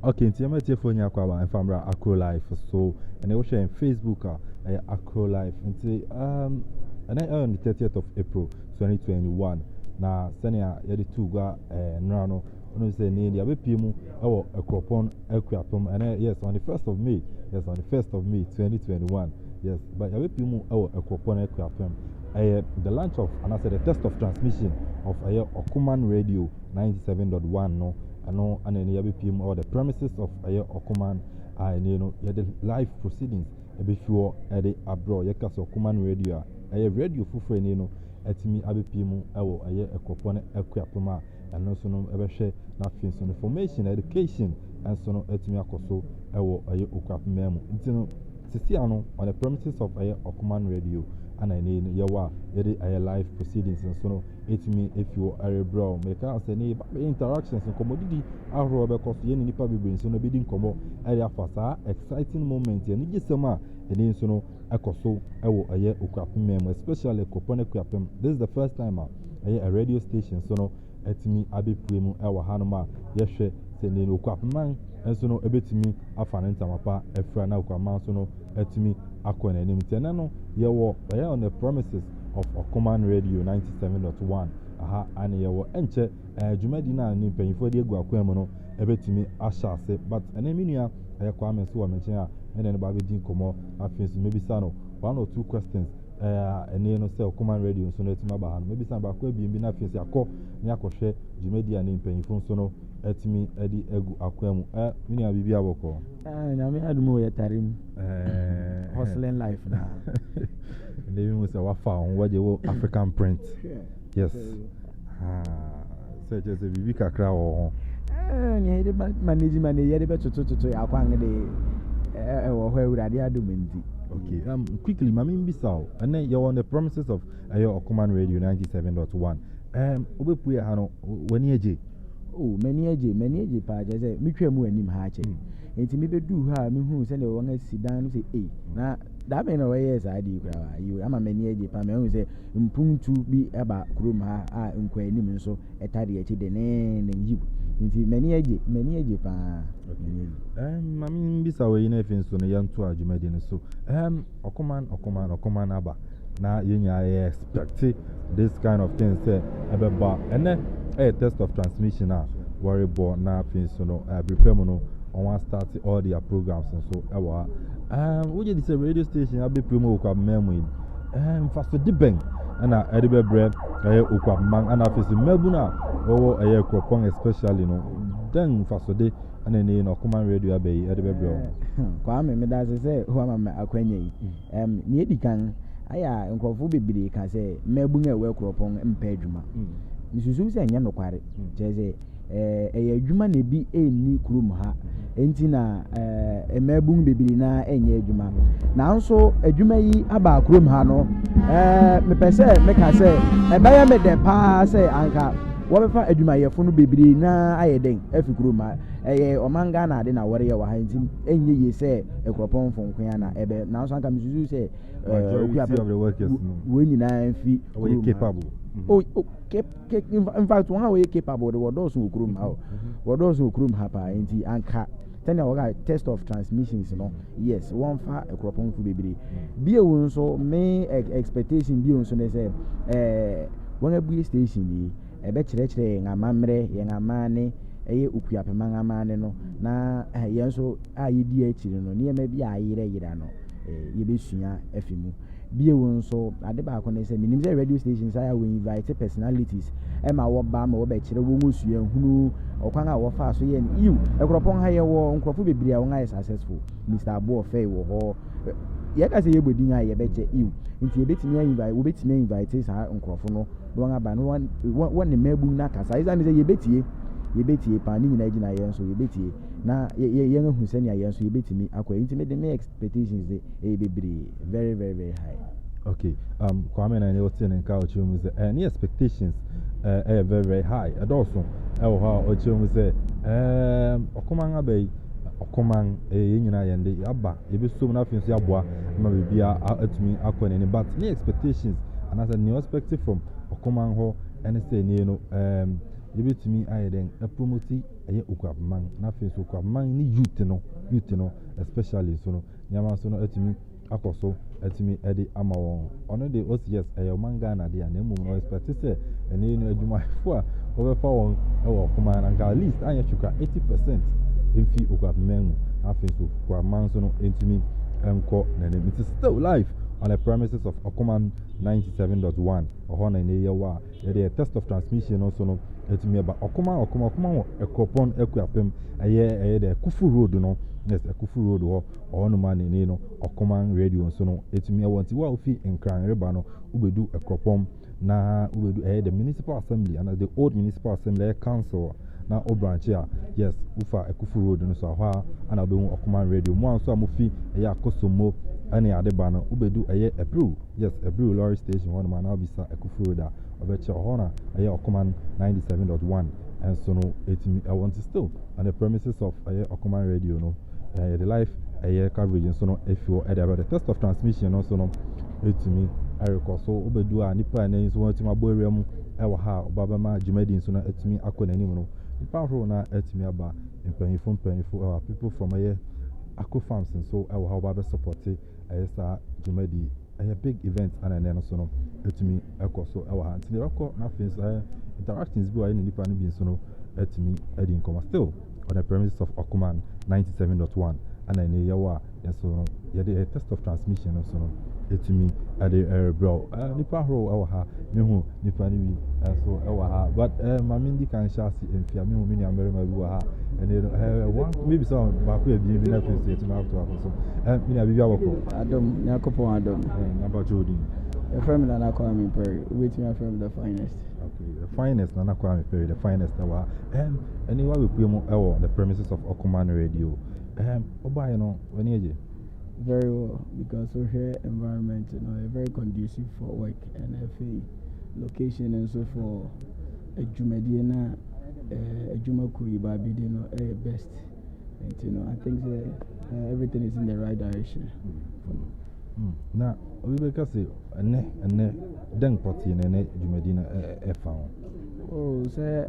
Okay, nti yama tie phone yakwa ba famra Akro Life so and I share in Facebook Akro Life nti and I on the 30th of April 2021 na senior yedi two gwa nra no ono say ne dia be pie mu ewo Akropong Akuapem and yes on the 1st of May, yes on the 1st of May 2021, yes but ya be pie mu ewo Akropong Akuapem the launch of and I said the test of transmission of Okoman radio 97.1 no ano and then yabe pm or the premises of Okoman the live proceedings ebefio ede abro yekasa Okoman radio radio fufure ni no etimi abe pm ewo Akropong Akuapem and also no ebehwe na fin so information education and so no etimi akoso ewo Akuapem memo ntino sisi ano on the premises of Okoman radio and I need yawa live proceedings and so no it me if you are a bro make us any interactions and commodity ahro be cause yen nipa be so no be din komo area fasa exciting moment and just sama and so no akoso ewo Akuapem memo especially Akropong Akuapem. This is the first time a radio station so no etimi abepue ewo hanoma yehwe se ne Akuapem and so no ebetimi afanenta mapa efra na Akuapem so no etimi akona nim tenano yewo on the premises of Okoman radio 97.1 aha and yewo enche jumadi na ni mpanyifo de egu akwam no ebetimi ashase but enemia Kwame so wa mention and then ba be din komo afin maybe sano one or two questions and no say Okoman radio so no etimi ba ha maybe san ba kwa bi na afin akọ ni akohwe jumadi na mpanyifo so no etimi edi egu akwam mini abibi aboko nyame adumo yetarim hustling life na they will say what found what you African print yes so just a bibi kakra o ni de management ye de betutu akwan de wo hwa urade adumenti. Okay, quickly mami mbisa and then you're on the premises of Okoman radio 97.1 obepuye ha no wani eje many age pa je say metwam anim ha che enti me bedu ha me hu se ne won asidan say na da me no we yes adi kra you ama many age pa me hu say mpuntu bi eba krom ha a nkwa anim nso etade echi de ne nyi enti many age pa mami mbisa we na fin so no yanto adwumadi ne so Okoman aba na yenya expect this kind of things say ebeba ene test of transmission worry board na fin so no prepare no on one start all their programs and so ewa we just say radio station abi promo Akuapem memo faso dibeng na edibe bre Akuapem and afisi mebu na wo Akropong especially no then faso de and ni no Okoman radio abi edibe bre kwa me da say ho ama akwanya yi ni edikan aya nkrofo bebire ka say mebu na we Akropong mpa adwuma misusu se nya nokware jeze adwuma na bi eni kurom ha enti na emabun bebiri na enye adwuma na nso adwuma yi aba kurom ha no mepese meka se ebaya me de pa se anka wo befa adwuma yefo no bebiri na ayeden afi kurom ha omanga na ade na wore ye wa ha enti enye ye se Akropong fonkwan na ebe na nso anka misusu se we nyina fi capable in fact one way capable the word also ukrum how word also ukrum hapa enti anka tell you test of transmissions no yes one fa Akropong fu bebre bia won so me expectation bia won so ne say one abu station ni e be kire ngamamre ye ngamane eye Akuapem ngamane no na ye so ayedi akiri no ne ma bia ayire no ye besua afimu bie won so ade ba ko ne say minim say radio stations I will invite personalities e ma wo ba ma wo be kire wo musua hunu okwan a wo fa so ye ni Akropong ha ye wo nkrofo bebiri a won ay successful Mr. Abo Ofei wo ho ye ka say ye bodin a ye be che nti ye betimi invite wo betimi invite sa nkrofo no won aba no won ne mabu na kasa isa ne say ye betie pa ni nyina gina ye nso ye betie na ye hu se ne ye nso ye betimi akwa nti me de me expectations de bebiri very very very high. Okay, Kwame na ne in culture mu say any expectations very very high and also how ochimu say Okoman abai Okoman nyina yende aba ye be so na fin so aboa ma bibia atumi akọ ne but any expectations and as a new perspective from Okoman ho and say no you bet me I then a promote a Akuapem na face Akuapem ni youth no especially so no nyama so no etimi akoso etimi edi ama won ono de OCS manga na de na emu no expect say eni no adwuma fo a obefa won e wo kuma na at least anya chuka 80% emfi Akuapem na face Akuapem so no etimi enko na ne it is still live on the premises of Okoman 97.1 or na ne yewa the test of transmission also no etimi ba Okoman Akropong Akuapem aye the Kufu road no yes Kufu road or no man ni no Okoman radio so no etimi want wa ofi nkran reba no ubedu Akropong na ubedu the municipal assembly and the old municipal assembly council na o branch here yes ufa Kufu road no so ha ana obehu Okoman radio mo anso amofi akosomo ani adeba no ubedu Ebru yes Ebru lorry station one man now bisa Kufu road obeche hona Okoman 97.1 and so no etimi I want to still on the premises of Okoman radio no the live coverage so no if you about the test of transmission also no etimi I recall so ubedu nipa na so want to maboria mu ewa ha obabama jumedi so no etimi akọ nanim no nipa ro na etimi aba mpanyifo people from Akro farms and so ewa ha obabe support sa jumedi a big event and then so no etimi ekọ so ewa ha ntini rekọ na face interactions bi wa ni nipa no bi so no etimi edi nkoma still on the premises of Okoman 97.1 and then yawa so the test of transmission so no etimi ade bro nipa ro ewa ha mehu nipa ni bi so ewa ha but mamindi kan shasi enfia mehu mini amerima bi wa ha and one maybe some ba ko e bi na face etimi after so mini abi awoko Adam Akropong Adam number Jody a friend na Akuapem Perry waiting my friend the finest. Okay, the finest na Akuapem Perry, the finest na anyway we put the premises of Okoman radio. Oba you know when you very well because we here environment very conducive for work and a location and so for a jumediana a jumaku ibabidi best and I think everything is in the right direction. Na we be say ene den party ne jumedina found. Oh say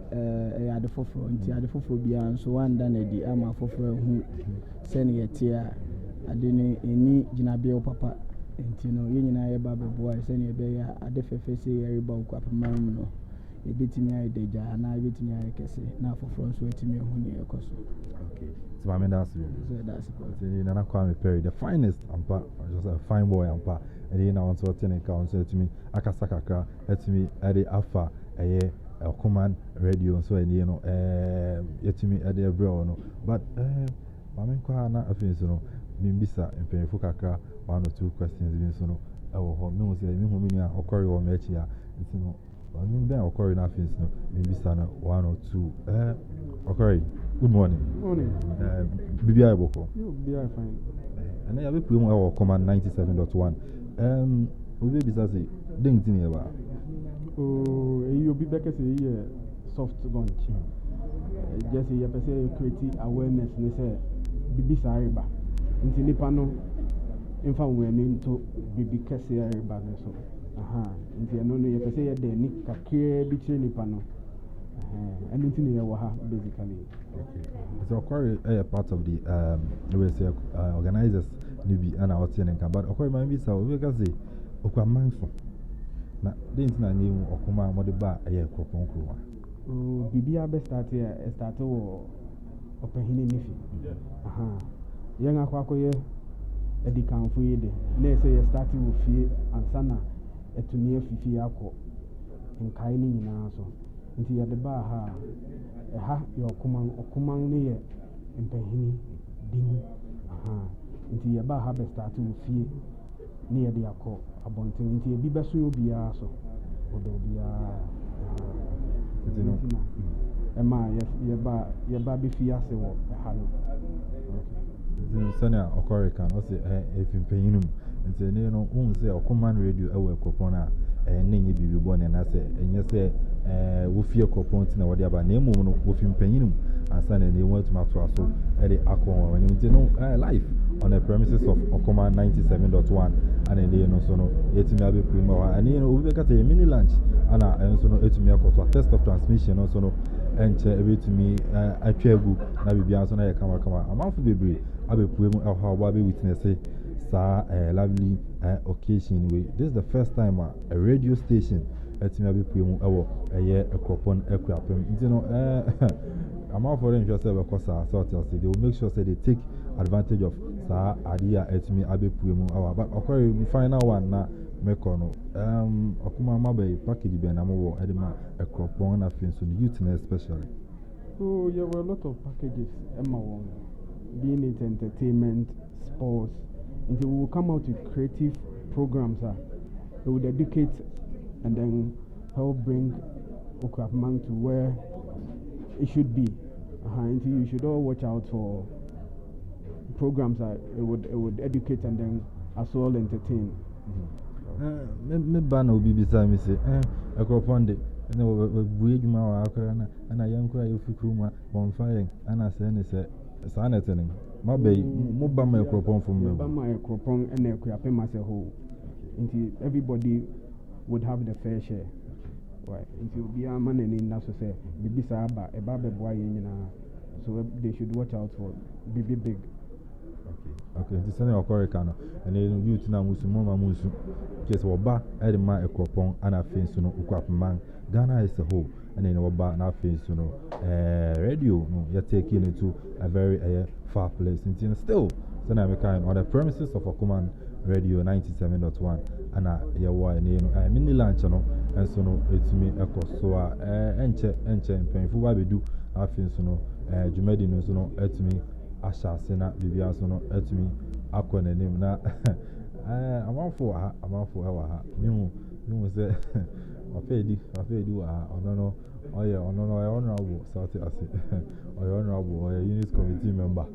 ade foforo nti ade foforo bia nso wanda na di ama foforo hu se ne yetia ade ne eni jinabe papa nti no ye nyina ye ba bebo ai se ne be ya ade fefe se ye riba Akuapem mu no ebetimi ai deja na ebetimi ai kese na foforo nso etimi hu ne ekoso. Okay, so I mean that's it. Nana Akuapem Perry, the finest ampa, just a fine boy ampa. And then I want to attend and counsel to me, Akasakaka, to me, Adi Alpha, Okoman radio, so you know, to me, Adi Abro, no. But, Mamma Kwana, I think so, Mimbisa, and Penfukaka, 1 or 2 questions, so no, our no, say, Mumia, or Corey or Mechia, it's no. I mean, Ben or Corey, nothing, no, Mimbisa, 1 or 2. Okay, good morning. Morning. BBI Boko. BBI fine. And I have a promo of Okoman 97.1. We be busy. Ding ding about. Oh, you be back as a soft launch. Just a person create awareness. They say, BB Sariba. Into Nipano, in fact, we're named to BB Cassia Basso. Aha, into no, you can say a day, Nick Kake between Nipano. And into Waha, basically. Okay. So, Corey, part of the organizers, Nibi, and our tenant, but Okoy, my visa, we can say, Okuapem. Now, didn't I name Okoman, what the bar, a Akropong crew? Oh, BB Abe started Opehini Nifi. Aha. Young Aquacoye, a decamp for you. They say a starting with fear and sana, a to near Fifi Aqua, and Kaini in answer. Into the bar ha, your Okoman near Impehini Ding. Aha. Into your bar have started with fear near the Aqua, a bunting into a bibasu will be also. Or there will be Emma, your baby fiasse or a hand. Sanya Okori can also if in Penum and say, no, who say Okoman radio away Copona and Ningy be born and I say, and you say, Wufia Copont in our Diaba name within Penum and Sunday they want to match so at the Aqua when you know life on the premises of Okoman 97.1 and in the so no yet me abe primo and we make a mini lunch and so no it me a test of transmission also no and to me a twegu na bibia so na kama amanfo bebre abe puemu how abe witness sa lovely occasion we this is the first time a radio station at me abe puemu ewo Akropong Akuapem you know amanfo dem just say because they will make sure say they take advantage of sa idea at me abe puemu but okay final one na mekono okuma mabe package be na mo edema Akropong na fin so youth especially. So there were a lot of packages being it entertainment, sports, and we will come out with creative programs they would educate and then help bring Akuapem to where it should be. And you should all watch out for programs that it would educate and then as well entertain. Me ban obi bisa me say Akropong de na we adwuma wa akora na na yankura yofikruma won fayen ana say ne say sa na tene mabey mo ba ma Akropong from me ba ma Akropong and Akuapem as a whole until everybody would have the fair share. Right, until be a man and in so say bibisa aba e ba be boy nyina so they should watch out for big. Okay, this is an Okorikano, and then youth now Musumoma Musu. Case Oba, Edma Akropong, and I think so no Akuapem. Ghana is a whole, and then Oba, and I think so no radio, no, you're taking it to a very far place. And still, then I'm on the premises of Okoman Radio 97.1, and I mini lunch, and so no, it's me a cost. So, and painful, I do, I think so no, Jumedi no, so no, it's me. Asha sena bibia so no atumi akọ nanim na amanfo ewa ha mihu se afedi wa ono honorable south ase honorable unit committee member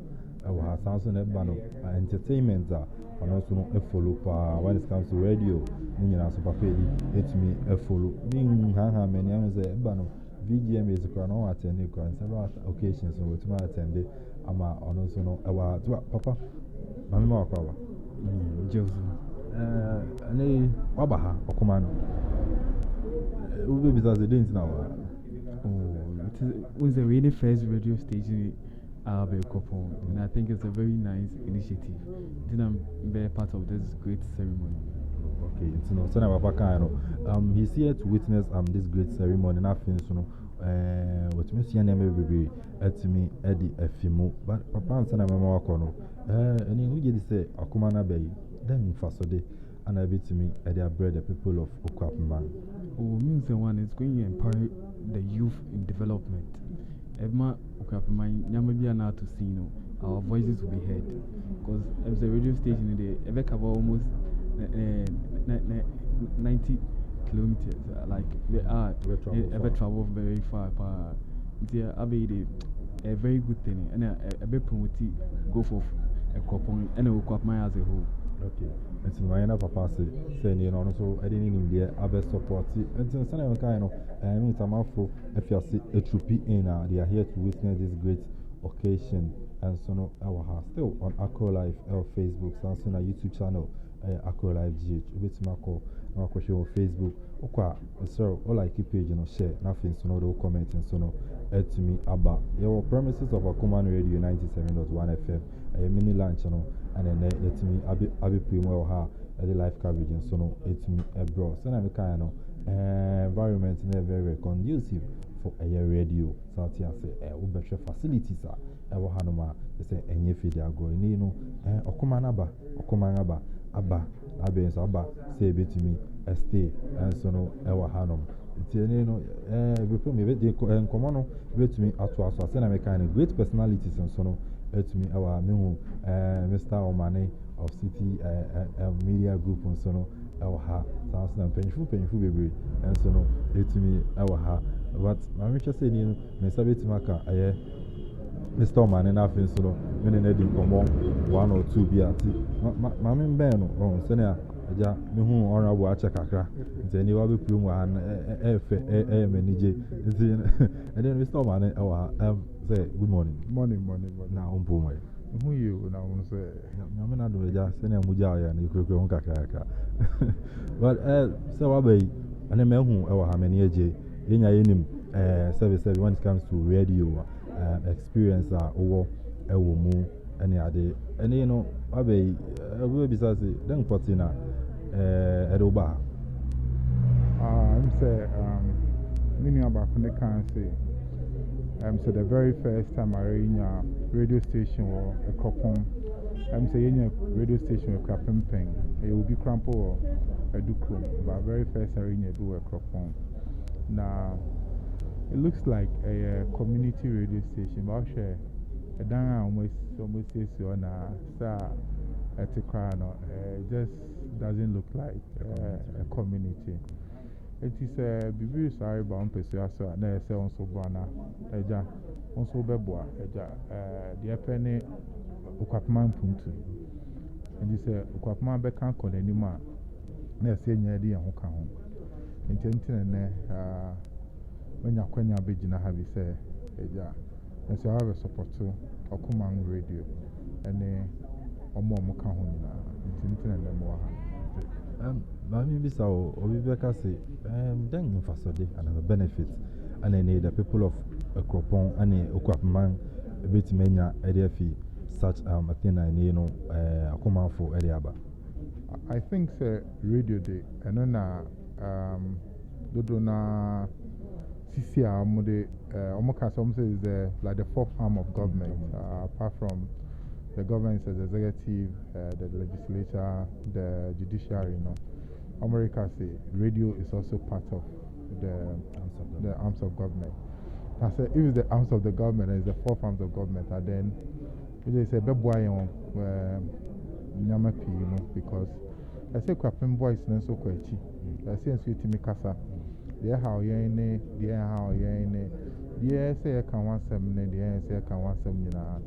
ewa ha sanso na ba no entertainment ono so no follow pa when it comes to radio ni nyina so afedi etumi follow mihu ha many am say ba no VGM is no attend several occasions so we to attend ama ono so no ewa papa mama ma kwa Joseph ani wabaha Okoman we be as the dance now it was the really first radio station Akropong, and I think it's a very nice initiative. I'm very part of this great ceremony. Okay, so now Papa he's here to witness this great ceremony. Nothing so what me see na me at me Eddie Efimo, but Papa and Sana Mama Kono. And who did say Okoman Bay? Then Fasode and I beat me at their bread the people of Akuapem. Oh, means the one is going to empower the youth in development. Every Akuapem, Yamabia now to see our voices will be heard because as a radio station they cover almost 90 kilometers. Like we are ever travel very far. They are a very good thing, and a bit promoting go for Akropong and Akuapem as a whole. Okay, and so my papa say you know so I didn't even there I support it. And so some kind of I mean Tamafo if you see a troopy in they are here to witness this great occasion. And so no our house still on Akro Live Facebook, Samsung YouTube channel Akro Live GH. Bit Mako na question on Facebook. Okwa sir all like page share nothing so no do comment and so no to me aba your premises of Okoman Radio 97.1 FM a mini lunch and then to me abi primo ha the live coverage and so no to me bro so na me kind environment very conducive for a radio so I say better facilities ewo hanoma say enye feed agro ni no Okoman aba so aba say betimi stay and so no ewo hanom tiene no before me be nkomo no betimi ato aso say na me kind great personalities and so no etimi ewa mehu Mr. Omane of City Media Group and so no ewo ha sounds na painful bebre and so no etimi ewo ha but I wish say ni no me sabeti maka Mr. Man and Afin so many needing come one or two beer tea. Mammy Ben or Senia, ja, me who honorable Achakakra, then you will be Puma and Manije. And then Mr. Man, say good morning. Morning. Now on Puma. who you now say? I'm not doing just send a muja and you could go on Kakaraka. But, so I and a man who how many years in your service when it comes to radio experience or a woman any other. And you know, I will be then put in a Edoba. I'm say, meaning about when they can't say. So the very first time I read a radio station or Akropong, saying a radio station with Akuapem, it will be Crampo or Educrum, but very first I read a do Akropong. Now, it looks like a community radio station, but I'll share a dang almost says on a crown. It just doesn't look like a community. It is a very sorry bound person, and I say on so bana, Eja, on so beboa, Eja, the penny Akuapem Puntu. And you say Akuapem Becan con anymore. Near saying your idea who come home. Intenting when you're quenya begin, have you say, Eja, and so I have a support to Okoman radio and more Mokahon, intenting and more. Maybe so, or we say, then for so and the benefits, and then the people of Akropong and Akuapem a bit mania idea fee such a thing I know a command for Eliaba. I think radio day and then Dodona CCR Mode Omoka some says like the fourth arm of government apart from the government as executive, the legislature, the judiciary, you know. America say radio is also part of the arms of government. I say if it's the arms of the government, it's the fourth arms of government, and then we say Beboyon Nyamapi, you know, because I say Akuapem boys not so quite. I say sweet Mikasa. Dear how ye dear how ye dear say I can want some, dear say I can want some, you know.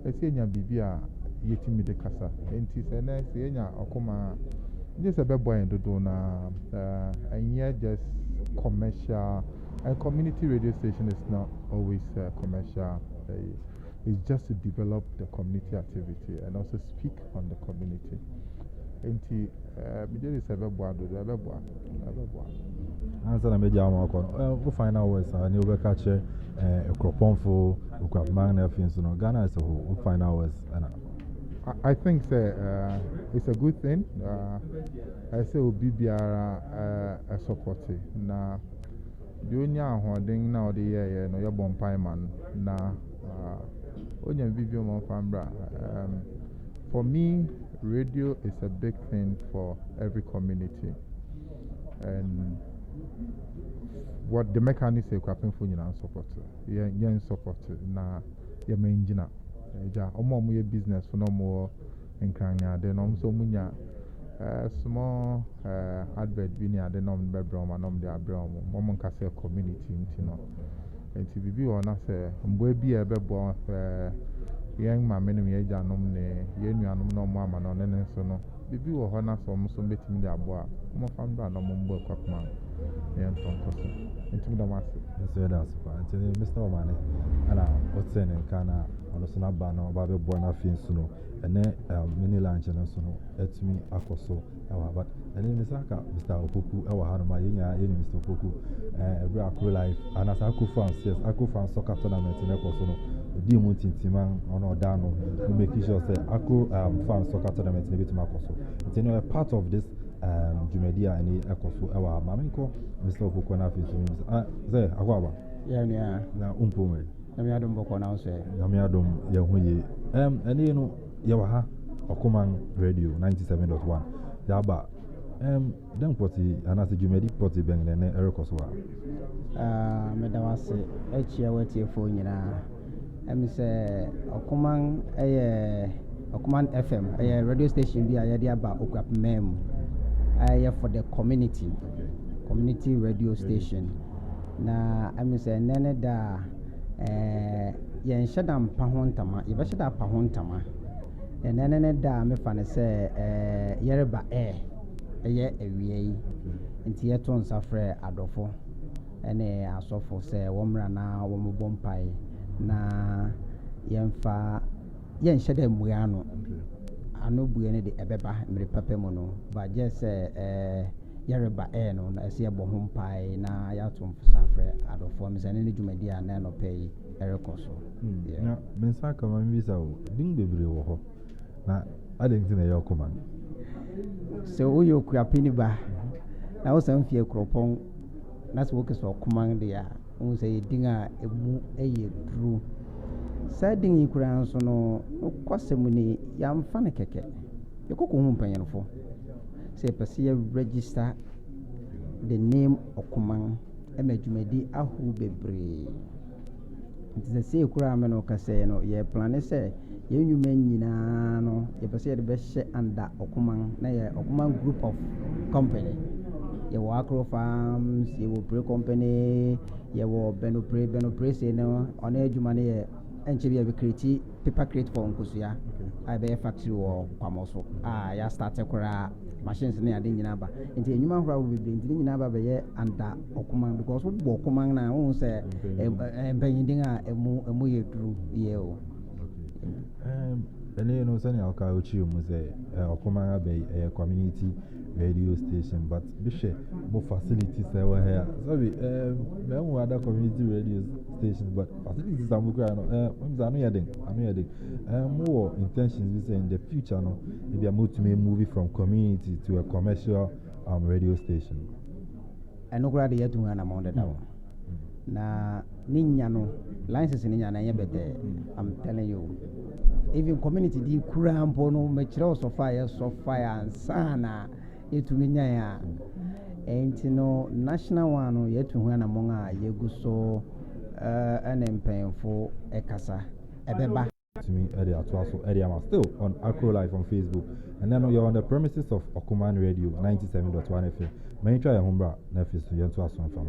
I say nya bibia yetimi de kasa enti se na say nya okoma just a beboy and do na and yeah just commercial and community radio station is not always commercial. It's just to develop the community activity and also speak on the community. Enti me dey say beboy do beboy answer na media amako we find out what's and you be catch Akropong for Akuapem na things no Ghana is a whole we find out what's I think it's a good thing. I say obi biara support na the onya holding now the year no your bompai man na onya bibio mo fambra. For me, radio is a big thing for every community, and what the mechanics say Akuapem for you support yen support na your main engineer. Omo business for no more in Krania, then also munya small advert binia, the nom bedroom and the abram, Momon Castle community, you know. And to be on us, be a bebo young mamma, Yaja nomne, Yenu no mamma, no, and so no. Bibi or Hona, so almost meeting the aboa, more fun than no more Akuapem. And into the master. That's fine. Mr. Omani, and what's in Kana on the Sunabana about the Buona Finsuno, and then mini lunch and so no, it's me, Akoso, but and then Mr. Opoku, our Hanuma, Mr. Opoku, Aku Life, and as Aku France, yes, Aku France soccer tournament in Ecosono, the Dimuntin Timan on Odano, who make sure say Aku France soccer tournament in Bitmacoso. It's a part of this. Jumedia and Ecosu, our Maminko, Mr. Okona, there, Aguaba. Yeah, now Umpume. Yamiadum Bokona say, Yamiadum, Yahuye. And you know, Yawaha, Okoman Radio 97.1. Yaba, then potty, and as a Jumedi potty bang, and Ericoswa. Madam, I say, each year with your phone, you know. I'm say, Okoman, Okoman FM, a radio station be a idea about Akuapem. For the community radio station. Na I say nene da yen shadam pahontama ye be shada pahontama nene da me fa ne say yereba eye ewie nti ye to nsafre adofo ene asofo say womra na wombo mpai na yemfa yen shede muyano ano buene de ebeba mere papa mu no ba just yareba no na ese ebo ho pai na ya tum safre adofo mi sene ne dwumadi a na no pay erekoso na mensa kama visa o ding bebre wo ho na adenti na Okoman so uyo Akuapem ba na wo san fie Akropong na so wo so Okoman de a wo say dinga emu eye dru sa dingi kura nso no kwasem ni ya mfa ne keke yekoko hu mpanyerfo say pese register the name Okoman emajumadi ahu bebre nti say kura me no kase no ye plan say ye nyuma nyina no ye pese de be hye under Okoman na ye Okoman group of company ye wo Akro Farms ye wo pre company ye wo Benopre say no ona adwuma ne ye enche bia be create paper crate for nkosia I be factory wo kwamoso ya start kura machines ne ade nyina ba nti enyuma hora wo bebre nti nyina ba be ye under Okoman because wo Okoman na wo say empanyindin a emu ye dru ye o ene no sani aka uchi mu say Okoman be a community radio station but bishe mo facilities we here sabi be mo other community radio stations but facilities are mo kra no anu yeding more intentions we say in the future no if you are moving from community to a commercial radio station eno kra de yetu na mo de dawo na ninya no license ninya na ye bete I'm telling you even community di kura ampo no me kire so fire and sana yetu ninya ya enti no national one no yetu hu na mo a yegu so enempenfo ekasa ebeba to me area to also area am still on Akro Live on Facebook and then you're on the premises of Okoman Radio 97.1 FM may try your hombra na face you to aso from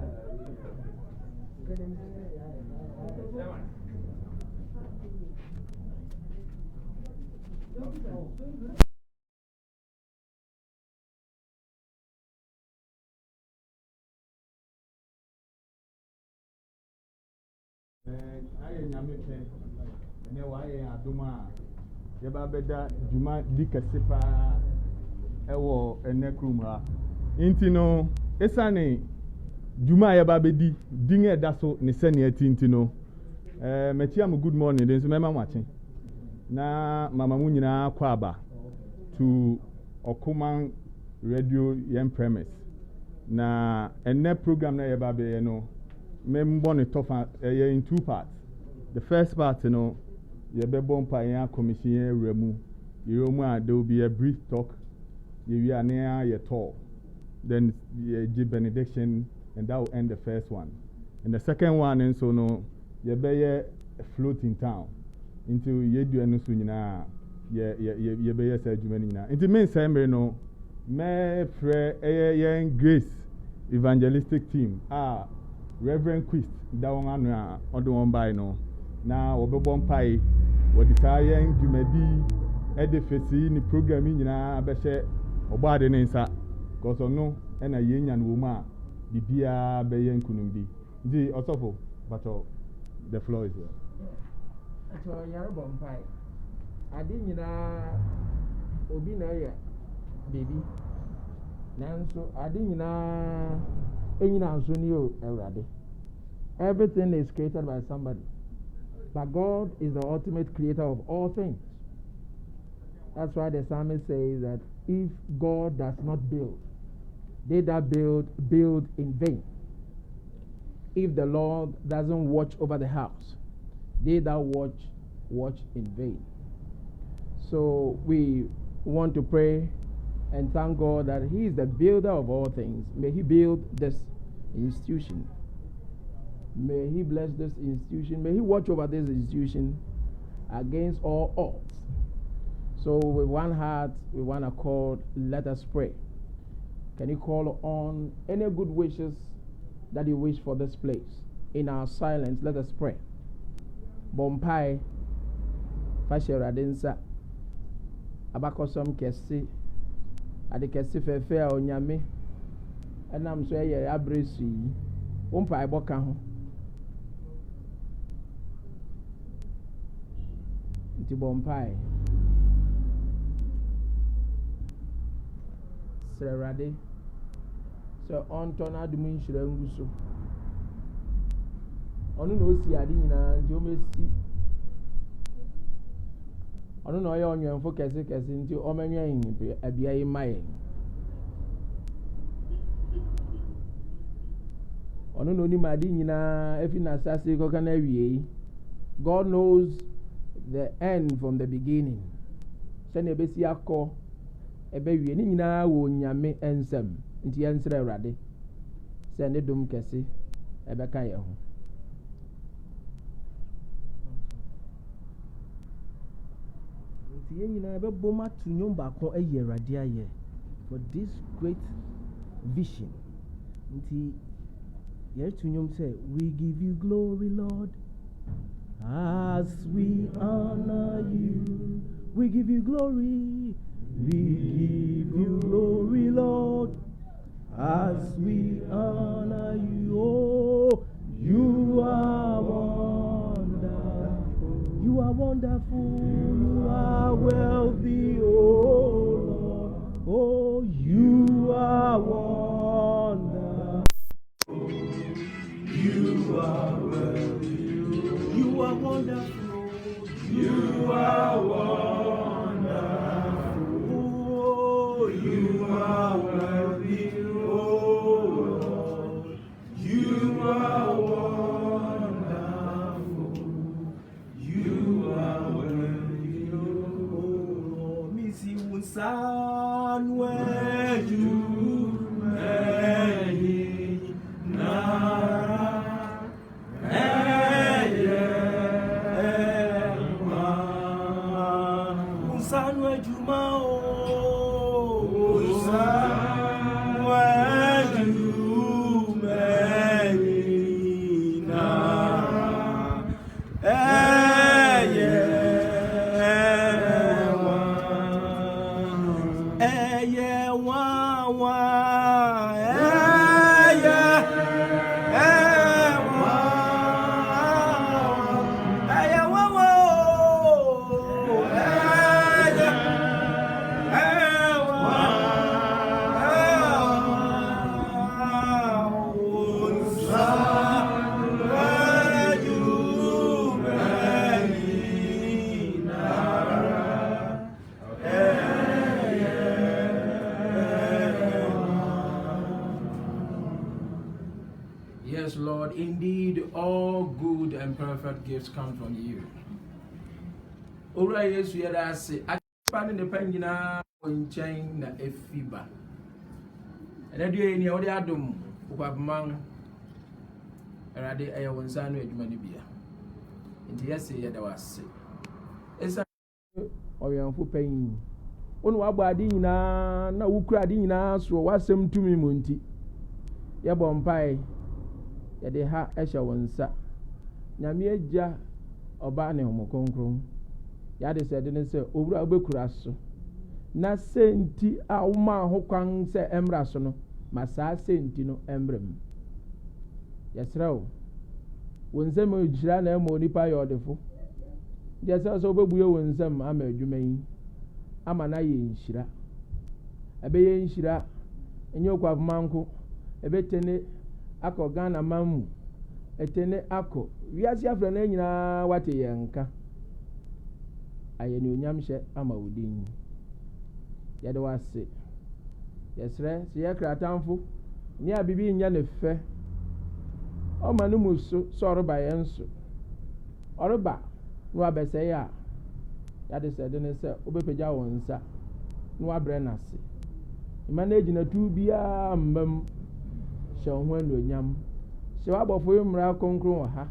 I ne waye aduma ye ba beda juma di kesipa ewo enekrum ha intino esane juma ye ba bedi dinge da so ne sene atintino mechiam good morning den so mema mwache na mama mu nyina kwa aba to Okoman radio yen premise na ene program na ye ba be no membo ne tofa in two parts. The first part, ye be bompa ya commission remu. There will be a brief talk. You are near your talk. Then ye give benediction, and that will end the first one. And the second one, and so no, ye be a floating town into ye do enu sunyina. Ye be a sejumenina. Into men say no, me pre ye grace evangelistic team. Reverend Christ that one on the one by no now obebon pai what desire dwumadi edefesi ni programming nyina abehye obade ne nsa cause no na yenya no mu a bibia be yen kunumdi ndi osofo but the floor is here so yarobon pai ade nyina obi na ye baby nanso ade nyina everything is created by somebody, but God is the ultimate creator of all things. That's why the psalmist says that if God does not build, they that build in vain. If the Lord doesn't watch over the house, they that watch in vain. So we want to pray and thank God that He is the builder of all things. May He build this institution. May He bless this institution. May He watch over this institution against all odds. So with one heart, with one accord, let us pray. Can you call on any good wishes that you wish for this place? In our silence, let us pray. Bompai, Fasheradensa, Abakosom Kesi, Adekesi Fefe Onyame, and I'm so yeah, Abresi, Umpai Bokaho. Tibompai. Serade. So on tona de mun shira nguso. Onu no si ade nyina nti o mesi. Onu no ye onwenfo kese nti o menwen abia yi maye. Onu no ni madi nyina efi na sase ko kana wie. God knows the end from the beginning. Sɛ na ebesi akɔ ebe wie ni nyina wo nyame ensem nti yɛnsrɛ Awurade sɛ ne dom kɛse ɛbɛka yɛ ho. Nti yɛn nyinaa ɛbɛbɔ mu ato nnwom baako ɛyɛ Awurade ayɛ for this great vision. Nti yɛto nnwom sɛ we give you glory Lord as we honor you. We give you glory. We give you glory, Lord, as we honor you. Oh, you are wonderful. You are wonderful. You are wealthy, oh Lord. Oh, you are wonderful. You are wealthy. You are wonderful. You are wonderful. You are worthy, oh Lord. You are wonderful. You are worthy, oh Lord. Missy Unsan, where you made Nara. Unsan, where you mao. Yes, Lord, indeed, all good and perfect gifts come from you. Ora Yesu yada se akpa ne panyina onchen na efiba. Enadu ni odi adom Akuapem Erade aye wonsa no adwuma ne bia. Nti yese yada wase. Esa oyanfo panyin. Onu wabɔ ade nyina na wukura ade nyina so wasɛm tumi mu nti. Yɛbɔ mpae yɛde ha ɛhyɛ wonsa. Nyame agya ɔba ne homo kronkron. Yade sɛ de ne sɛ owura obekura so. Na senti a woma ho kwan sɛ emra so no, ma saa senti no emrem. Yɛsrɛw. Wonsɛm ogyira na ɛma onipa yɛ ɔdefo. Yɛsɛ sɛ obebuye wonsɛm ama adwuma yi. Ama na yɛ nhyira. Ebe yɛ nhyira enye Akuapem nko. Ebe tene akɔ Ghana mamu. Etene akɔ wiase afra na nyina wate yɛ nka. Ayɛ ne onyam hyɛ ama wodin. Yɛde wase. Yɛsrɛ sɛ yɛ kratamfo ne abibi nya ne fɛ. Ɔma no mu so sɛ ɔreba yɛn so. Ɔreba no abɛsɛ ya. Yade sɛ de ne sɛ obepagya wɔn nsa no abrɛ nase. Ima na egyina tu bia mbam hyɛ ho anuonyam. Hyɛ wabɔfo mmra konkron wɔ ha.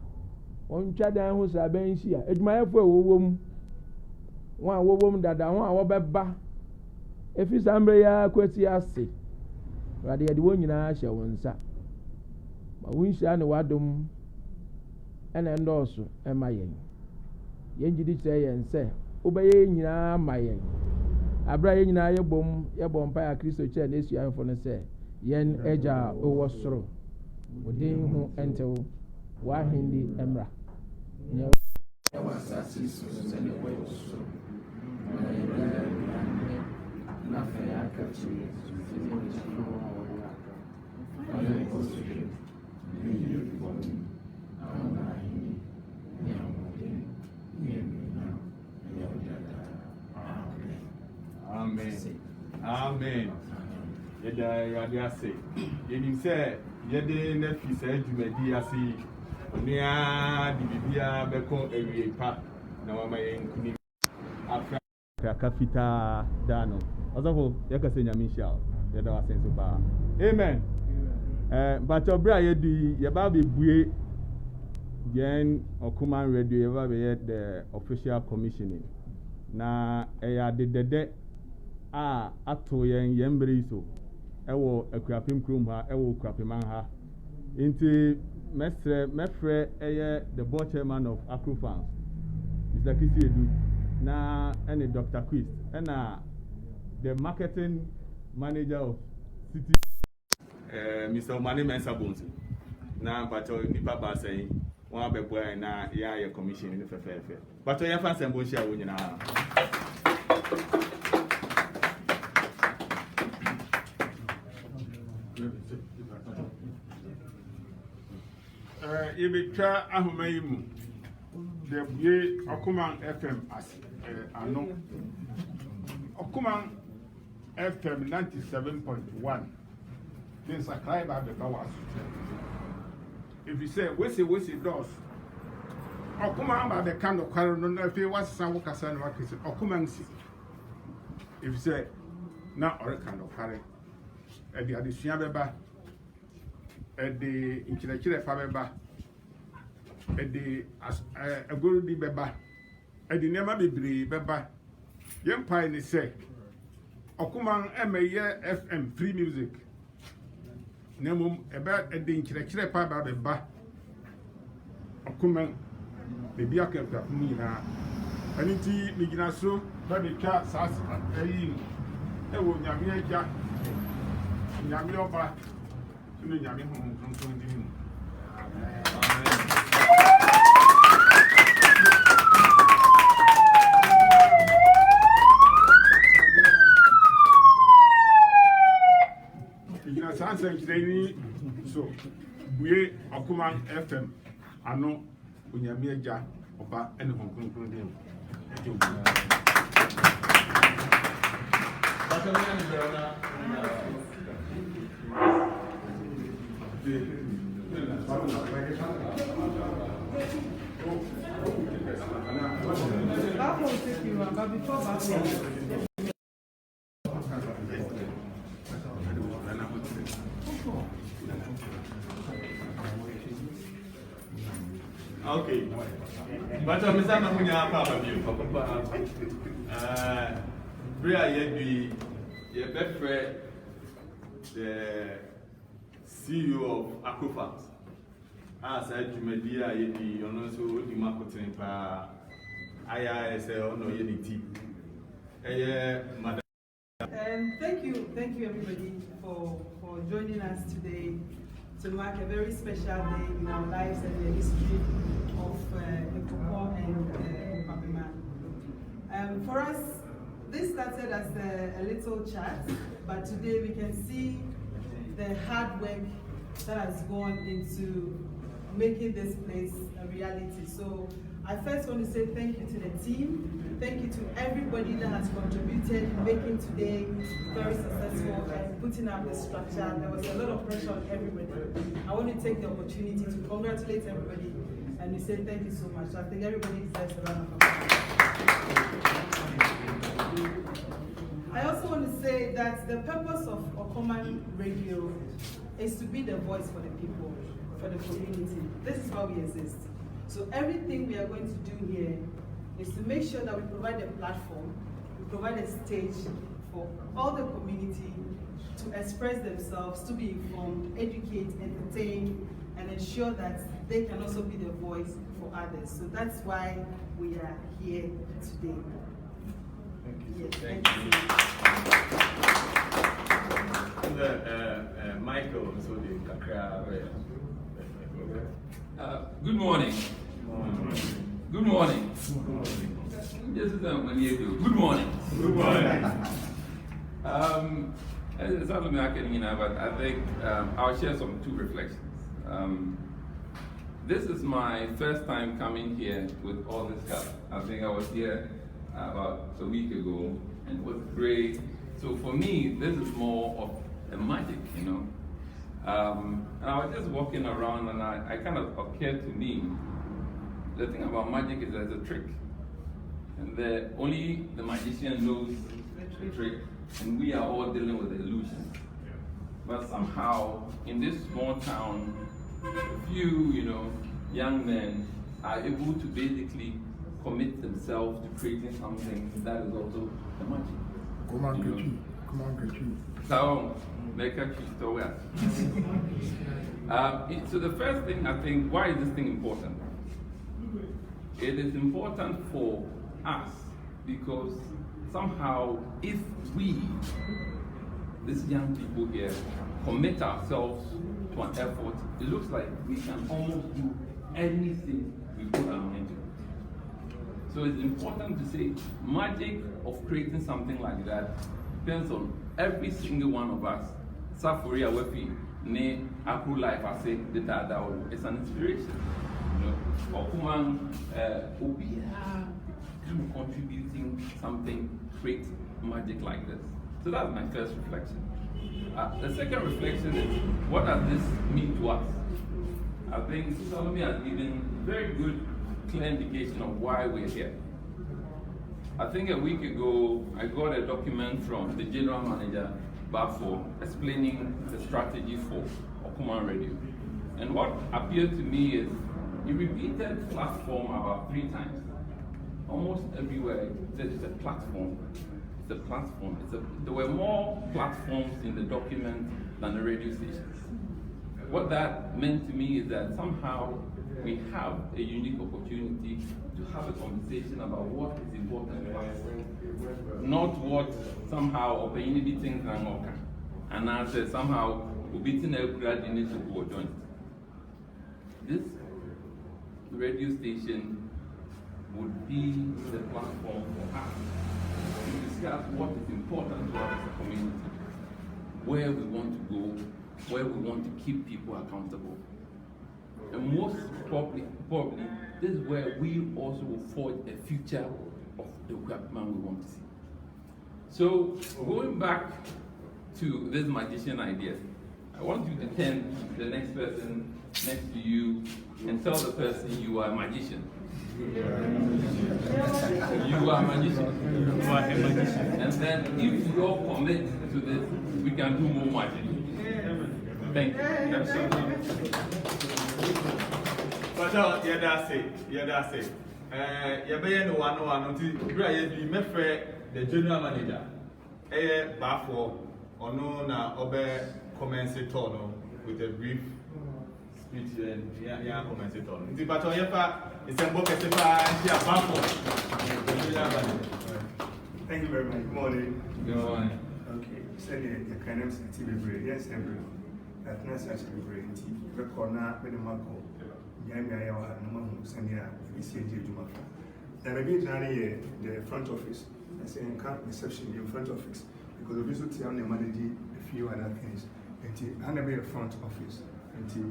Ontwa dan ho sɛ abanhyi a adwumayɛfo a wɔwɔ wɔn a wɔwɔ dada wɔn a wɔbɛba efi sambre ya kwati ase. Awurade yɛde wɔn nyinaa hyɛ wɔn nsa. Ma wɔn nhyira ne wadom ɛna ndɔɔso ɛma yɛn. Yɛn gidi kyerɛ yɛn sɛ wobɛyɛ nyinaa ma yɛn. Abra yɛn nyinaa yɛbɔ mpae a Kristo kyerɛ n'asuafo no sɛ yɛn agya a ɔwɔ soro wo din ho ɛntew w'ahendi mmra. Amen. Yada say. Yenim say yede na fi say dwumadi ase. Onua di bibia beko ewie pa na mama yenkuni. Afra kafita dano. Ozafo yakase nyame hia. Yada wasenso ba. Amen. But obra yedi yeba bebue then Okoman radio yeba be the official commissioning. Na eya de ato yen mbere so ewo Akuapem krom ha ewo Akuapem ha nti mefre the board chairman of Akropong Mr. Kisi Edu na any Dr. Quiz and the marketing manager of city Mr. Omani Mensa Bonsi na bato nipa ba say won abeboy na ya commission ni fefefe bato ya fan sembo share wo nyina Ibitwa ahoma yi mu de bue Okoman FM as ano Okoman FM 97.1 then subscribe the power. If you say we say does Okoman ba the kind of quarrel no if you was some work as an work is Okoman si if you say na or kind of quarrel e di adesua beba e di nkyerɛkyerɛ fa beba e di agoro di beba e di nema bebre beba yempai ni say Okoman emeye FM free music nemum eba e di nkyerɛkyerɛ pa ba beba Okoman bebi akɛkɛ ni na aniti migina so ba de twa sas ayi e wo nyame agya nyame oba tunu nyame ho ntonton di mu migina sansan kireni so buye Okoman FM ano onyame agya oba ene ho ntonton di mu Okay. But I'm saying I'm going to have a view. Bria Yedwi, your best friend, the CEO of Akropong. As I said, Media Yedi, you know, so the marketing for IISL, no Yedi. Madam. Thank you everybody for joining us today to mark a very special day in our lives and the history of Akropong and Akuapem. For us, this started as a little chat, but today we can see the hard work that has gone into making this place a reality. So I first want to say thank you to the team, thank you to everybody that has contributed in making today very successful and putting up the structure. There was a lot of pressure on everybody. I want to take the opportunity to congratulate everybody and to say thank you so much. I think everybody deserves a round of applause. I also want to say that the purpose of Okoman Radio is to be the voice for the people, for the community. This is why we exist. So everything we are going to do here is to make sure that we provide a platform, we provide a stage for all the community to express themselves, to be informed, educate, entertain, and ensure that they can also be the voice for others. So that's why we are here today. Thank you. Yes, Thank you. Michael, so the Kakra. Good morning. Good morning. Good morning. Good morning. Good morning. It's not only but I think I'll share two reflections. This is my first time coming here with all this stuff. I think I was here about a week ago, and it was great. So for me, this is more of a magic, you know. And I was just walking around, and I kind of occurred to me, the thing about magic is there's a trick. And only the magician knows the trick, and we are all dealing with the illusion. But somehow, in this small town, a few, young men are able to basically commit themselves to creating something that is also the magic. Come on, get you. So, make a story. So the first thing I think, why is this thing important? It is important for us because somehow if we, these young people here, commit ourselves to an effort, it looks like we can almost do anything we put our mind to. So it's important to say magic of creating something like that depends on every single one of us. Safuri Awepi, ne Akro Life, I say, it's an inspiration. Okoman, Obia, contributing something, create magic like this. So that's my first reflection. The second reflection is, what does this mean to us? I think Salome has given very good, clear indication of why we're here. I think a week ago, I got a document from the general manager, Bafo, explaining the strategy for Okoman Radio. And what appeared to me is, he repeated platform about 3 times. Almost everywhere, it's a platform. It's a platform. There were more platforms in the document than the radio stations. What that meant to me is that somehow we have a unique opportunity to have a conversation about what is important to us. Not what somehow opportunity things are not. And I said somehow we're beating a grad in it to join. This radio station would be the platform for us to discuss what is important to us as a community, where we want to go, where we want to keep people accountable. And most probably this is where we also will forge a future of the Akuapem we want to see. So going back to this magician idea, I want you to turn to the next person next to you and tell the person you are a magician. You are a magician. And then if you all commit to this, we can do more magic. Thank you. But that's it. You may know one until you may the general manager. Bafo or no na obe commentator with a brief speech and yeah commentator. The but on it's a book as Thank you very much. Good morning. Good morning. Okay. Send your kind of TV. Yes, every. That's not such a great record now with the Marco. Yamia or Sanya, we see Juma. Then a bit the front office, I say in reception in front office, because the visit to manage a few other things. And a front office until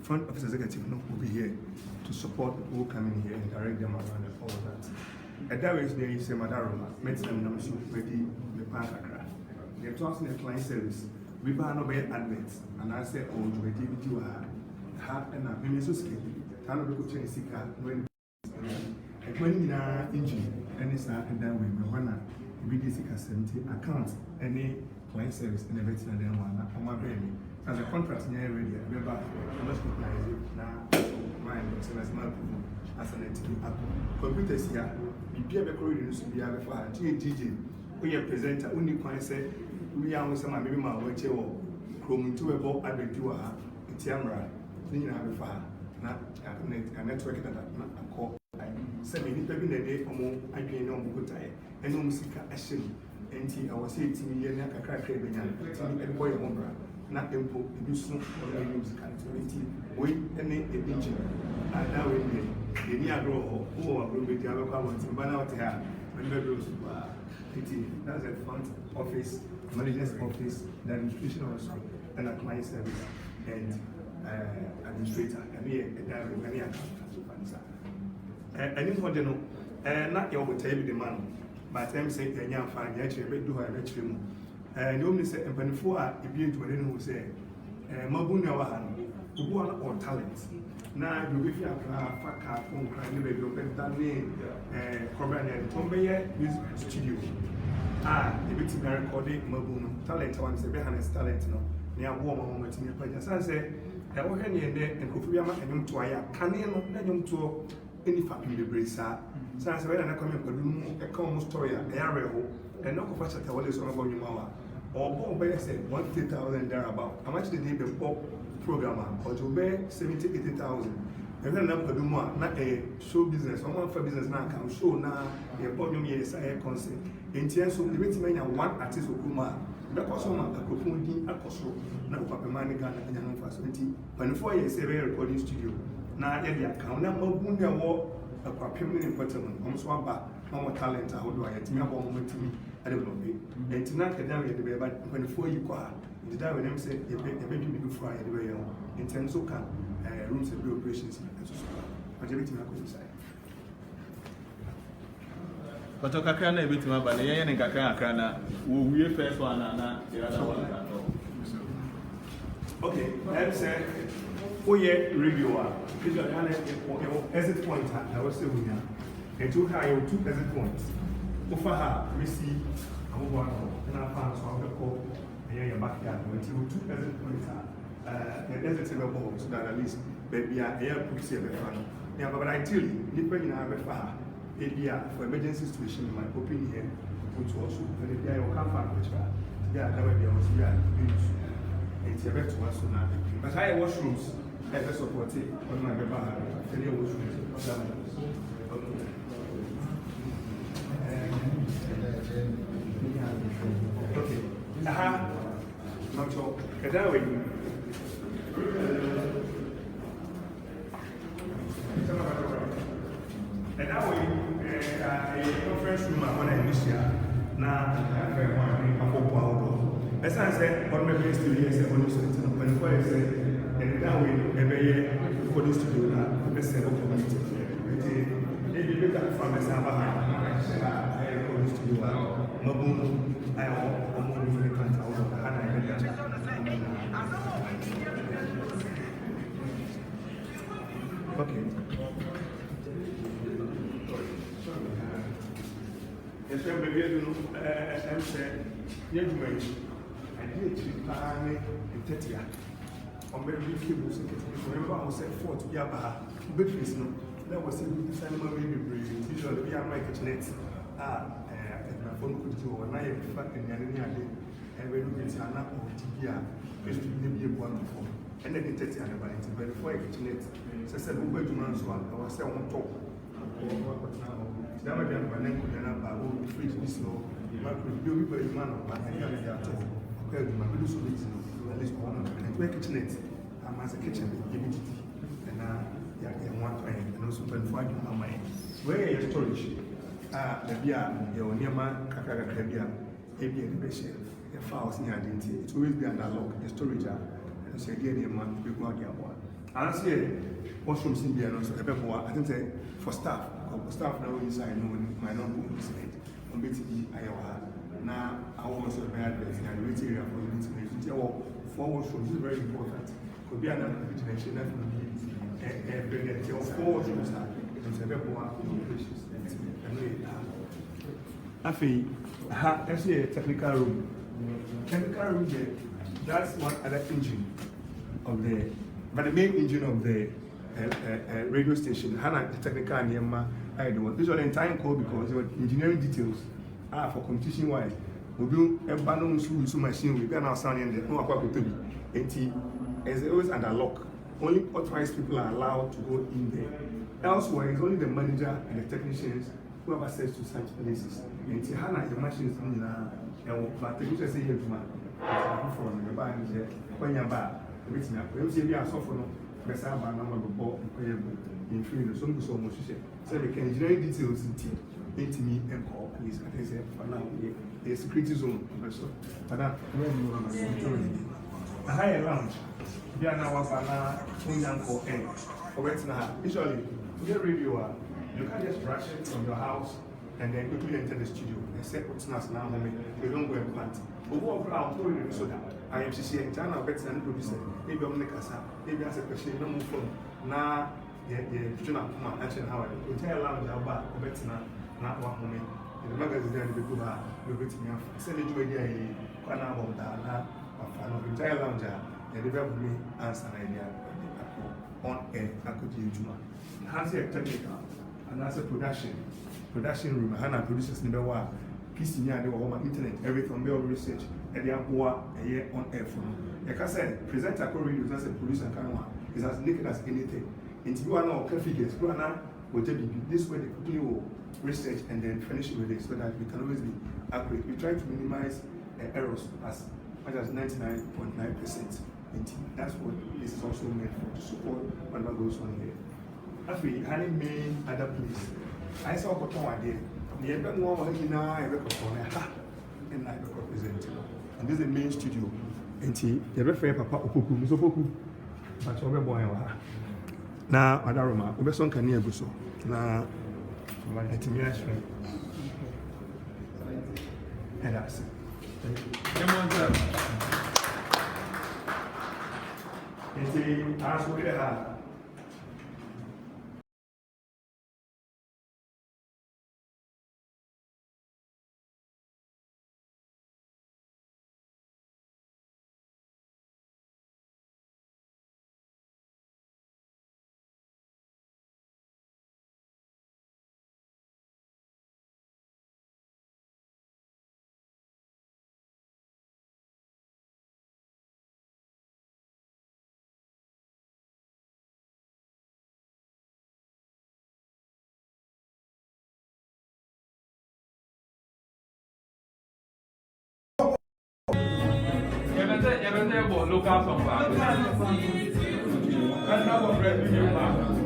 front office executive will be here to support people who come in here and direct them around and all that. At that is there is a Madaroma, medicine numbers ready the Pancakra. They're tossing a client service. We buy no bad adverts, and I say, oh, to a DVD you have and a Minnesota, Tano Bikuchin Sika, when engine, and it's not, and then we run a BDC 70 accounts, any client service in the veteran and then one, on my baby. As a contract near ready, we're back, I must recognize it now, mine, as my as an entity. Computers here, be a recording to be a DJ, we are presenter, only client say, we are some maybe my watch or Chrome to a ball at the Dua, Tiamra, Nina Befa, not a network that I call. Send me the day or more, I pay no good time, and no music action. And I was 18 million crack and boy, na empo ebi so ɔno ɛyɛ music activity wei ɛne ebi gye ada wei deɛ yɛni agorɔ hɔ wowɔ agorɔ bɛdi abɛkɔ abɔnten ba na ɔte ha ɔne bɛbrɛ so paa nti that's the front office manager's office the administration also and a client service and administrator ɛne yɛ ɛda wei ɛne accountant so fanisa ɛne hɔ de no na yɛwɔ botaeɛ bi de ma no but ɛm sɛ ɛnyɛ amfani yɛ akyerɛ bɛdu hɔ a yɛbɛkyerɛ mu ne wɔm ne sɛ mpanimfoɔ a ebi adwumade no ho sɛ mabu nua wɔ ha no obi wɔ no ɔwɔ talent na deɛ obi fi akra fa kaafo nkra ne baabi ɔbɛda ne kɔbra ne ɛde tɔn bɛyɛ music studio a ebɛtumi arekɔde mabu no talent a wɔn sɛ bɛharness talent no ne aboɔ ma wɔn atumi apagya san sɛ wɔhwɛ ne yɛn dɛ nkurɔfoɔ bi ama ɛnwomtoɔ ayɛ a kane no na ɛnwomtoɔ ɛni fapem bebree saa san sɛ wɔyɛ na kɔmi nkɔdu mu ɛka wɔn story a ɛyɛ awerɛho ɛna ɔkɔfa kyata wɔde so ɔbɔ nnwuma wa ɔbɔ ɔbɛyɛ sɛ 150,000 thereabout amakye de bɛbɔ program a ɔde ɔbɛyɛ 70,000-80,000 ɛhwɛ na nkɔdu mu a na ɛyɛ show business wɔn afa business na aka show na yɛbɔ nnwom yɛ sa ɛyɛ concert nti nso ebɛtumi anya one artist okuru mu a bɛkɔ so ma Akropong din akɔ so na Akuapem ne Ghana anya no mfa so nti panifoɔ yɛ sɛ ɛbɛyɛ recording studio na yɛde aka na mabu ne ɛwɔ Akuapem ne nkɔtɛm no wɔn nso aba na wɔn talent ahodoɔ a yɛtumi abɔ wɔn atumi adevelope nti na nkɛdan yɛde bɛyɛ ba panifoɔ yi kɔ a nti da wɔ nem sɛ yɛbɛdwi biribi foro a yɛde bɛyɛ ho nti nso ka rooms and operations nso so ɔgye bɛtumi akɔ so saa But kakra na ebetumi aba na yɛyɛ ne kakra na wɔwie first one na the other one ka okay ɛm sɛ woyɛ radio a visual ana ɛwɔ exit point a ɛwɔ sɛ wonya ɛtu ha yɛwɔ two exit points wofa ha mesi ahodoɔ ano ɛna afa nso abɛkɔ ɛyɛ yɛ backyard nti wɔ two exit points a yɛ exit bɛbɔ hɔ so that at least baabi a ɛyɛ apusi ɛbɛfa no yeah but ideally nipa nyinaa bɛfa ha for emergency situation in my opinion here, which also when the guy will come back, which are yeah, that way they also be use. It's a better one so now. But I washrooms, I just support it on my baby. I tell you washrooms. Okay. Aha. Not so. That way. And that way, a conference room I want to initiate. Now, I'm very happy. I'm going to as I said, what my best studio is a bonus to the when I say, and that way, every year, for this studio, the best ever community. If you look at from the Saba, I have this studio, Maboon, I have a more different country, okay. Yes, sir, maybe I do I'm saying, young man, I did a Tetia. On very cables, remember I was at Fort Yaba, Bedfist, no, that was a good animal baby breathing. Usually, we are my kitchenette. My phone could do, and I have fat in the other and we look at Anna or Tia, which would be wonderful. And then the Tetia, but it's very for a kitchenette. So I said, we'll go to Man's one, I was saying, I won't talk. That might be a man who fridge this law. You will be a man of my my middle school is at least one of them. And kitchenette, I'm as a kitchen, and one time, and also 25 on my where your storage. The beer, your near man, Kakaka Crabia, Abia, and Bessie, a files near identity. It will be under lock, the storage, and say, dear man, we go out there. I see washrooms in there, also, I think for staff. Staff now inside no my number inside. On BTE Iowa. Now I was a bad place and waiting area for the forward from this is very important. Could be another situation that will be a brilliant forward from that. It's a very important precious. I feel actually a technical room. Technical room there, that's one other engine of the but the main engine of the radio station, Hana the technical name, I do. This was in time code because there were engineering details for competition wise. We do a banner so machine, we can now sound in the no Akuapem. As always under lock. Only authorized people are allowed to go in there. Elsewhere, it's only the manager and the technicians who have access to such places. And Hana, the machines in but the teacher say here to man. From the band, when you're back, which now, we see we are so for no, Bessaba number of ball in free, so much. So we can generate details into me and call police. I think for now, a security zone. But that, a higher lounge. We are now for air. Usually, to get radio, you can't just rush from your house and then quickly enter the studio. Except what's not now, we don't go and plant. Overall, I'm told you so that I am CC China better than producer. Maybe I'm Nicasa, maybe as a question, no more from now. The Juna Kuma action how the entire lounge about better not one moment. The magazine and the Buba, you're getting me. Send it to a Kana of Dana, of the entire lounge, and develop me answer an idea on air. I could use Juma. Hansi technical and as a production room, Hannah produces number one. Kissing near the home internet, everything on research, and the Aqua a year on air from. Like I said, presenter radio as a producer can is as naked as anything. Into you are now figures, you are now will tell you this way they quickly will research and then finish it with it so that we can always be accurate. We try to minimize errors as much as 99.9%. That's what this is also meant for, to support whatever goes on here. Actually, I main other place. I saw Okoman idea. The end one was in a record and I represent. And this is the main studio. And the referee Papa Opoku, so Poku, but over boy. Now, other room, Obeson can near Busso. Now, it's me. And that's it. It's as we have. Local song back. That's not what revenue back.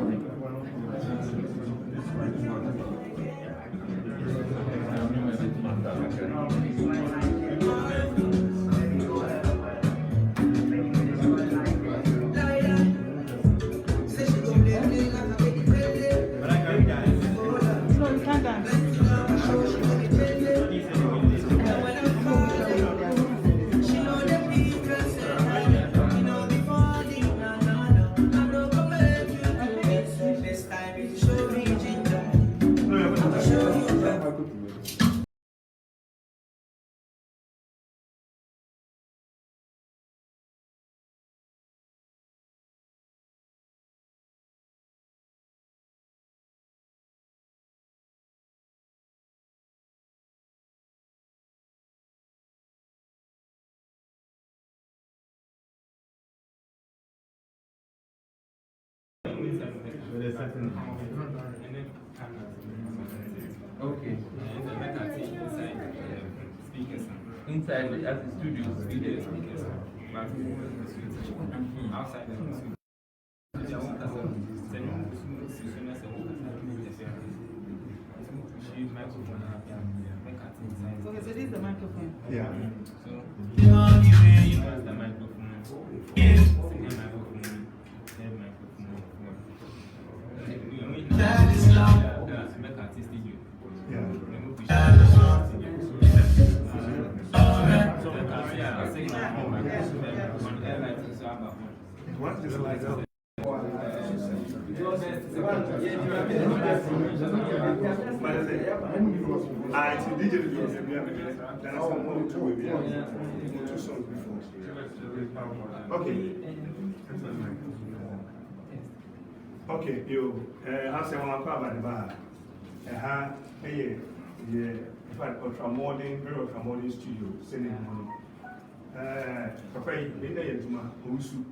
Okay. Speakers. Inside as the studio, speakers. But outside Okay, so this is the microphone. Yeah. So the microphone. Yes. That is loud. What is like that? Okay, you have someone about the bar. In fact, very ultra modern studio, sending money. Papa, in the Yatuma, Usu,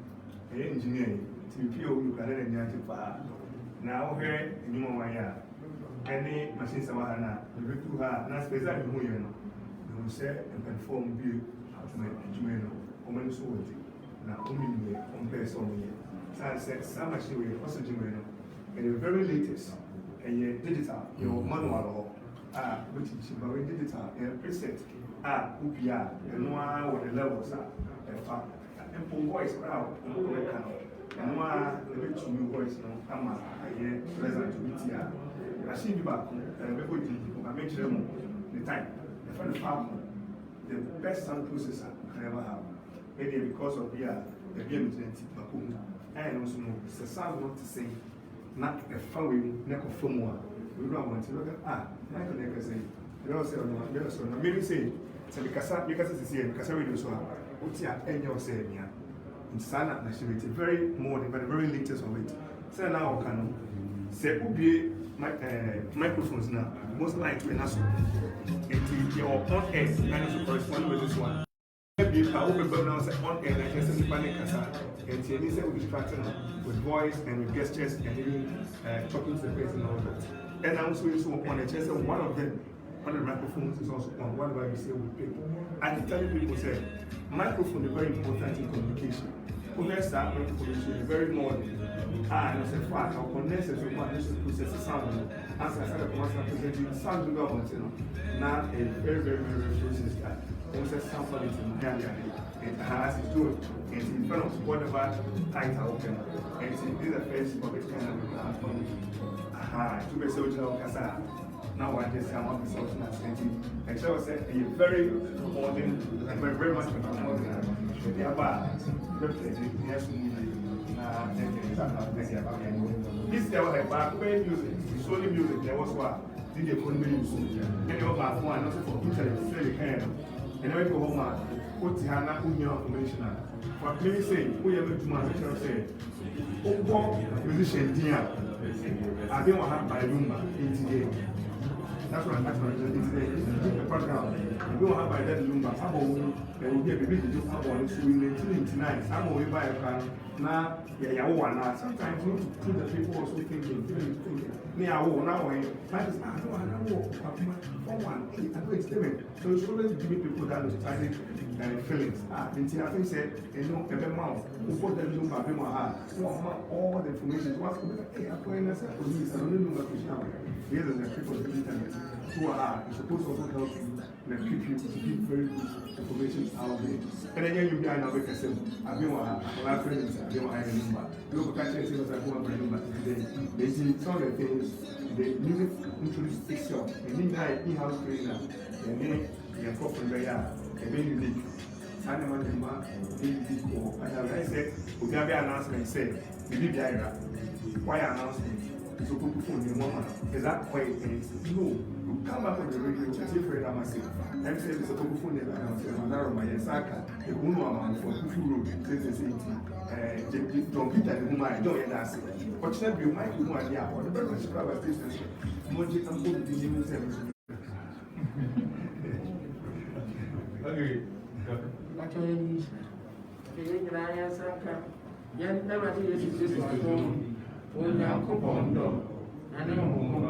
engineer, to you can let far. Now, here, in Maya, any machines are hana, you go to her, and as per that, you say, and perform view to my jumeno, woman so now only on base on me. So I said, some machine also jumeno, and the very latest, and your digital, your manual, which is very digital, and preset, UPR, and one with the levels are, and for voice crowd, and one the bit new voice, no, I'm a present to BTR. I see you back, and I mentioned them the time. The the best sound processor you can ever have. Maybe because of the BM and also know it's a sound not to say, not a phone, neck of phone. We don't want to look at I can say, you also know, maybe say, because it's here, because I really so what's your any of say, yeah. In Sana, nationality, very modern, but the very latest of it. So now, can say, microphones now, most likely not so. Your on air, kind of correspond with this one. Maybe I open but now say on air, like I said, panic and say, will be distracting with voice and with gestures and even talking to the person and all that. And I'm also on a chest, one of them, one of the microphones is also on whatever you say we pick. I can tell you people say, microphone is very important in communication. Microphone is very modern. And I said, fact, our condenser is one to process the sound. As I said, I was presenting the sound to government, not a very process that almost sound quality in Ghana. And as it's doing, and in front of whatever tight are open. And it's in this first public kind of to be social Casa. Now I just am on the social and so I said, a very modern and very much modern. They are bad. This there was a background music, solely music. There was what did the phone use? And they were back one, also for internet, very kind. And I went to home, put the Hana information. For me, saying, we have to manage say, oh, musician, dear. I didn't want to have my room. That's what it's the program. We don't have by that Lumba. There will be a baby to do so in 1999. Some will buy a car. Now, yeah, sometimes the people also thinking, now, I just so it's always giving people that nostalgic feelings. I think said, you know, every month, who put the Lumba, all the information. Hey, I'm going to say, police, I don't know what to shout. Here are the people on the internet who are supposed to also help you and keep you to keep very good information out there. And then you behind our vacation, I've been one friends, I've been one number. Look at the things that go on my number today. They see some of the things, the music introduced itself, and midnight in-house trainer, and then you are from the yard, and then you leak. Animal number, and I said, we have an announcement, said, the BBI, why announcement? So people phone you mama. Is that why it is? No. You come back on the radio, you say Fred Amasi. I'm saying it's a people phone you Manaro Mayasaka, the Uno for Kufu Road, Don Peter, the woman, I don't hear that. But you might be one year, or the breakfast travel station. Moji and Bob the new service. Okay. Actually, Akropong and Okoman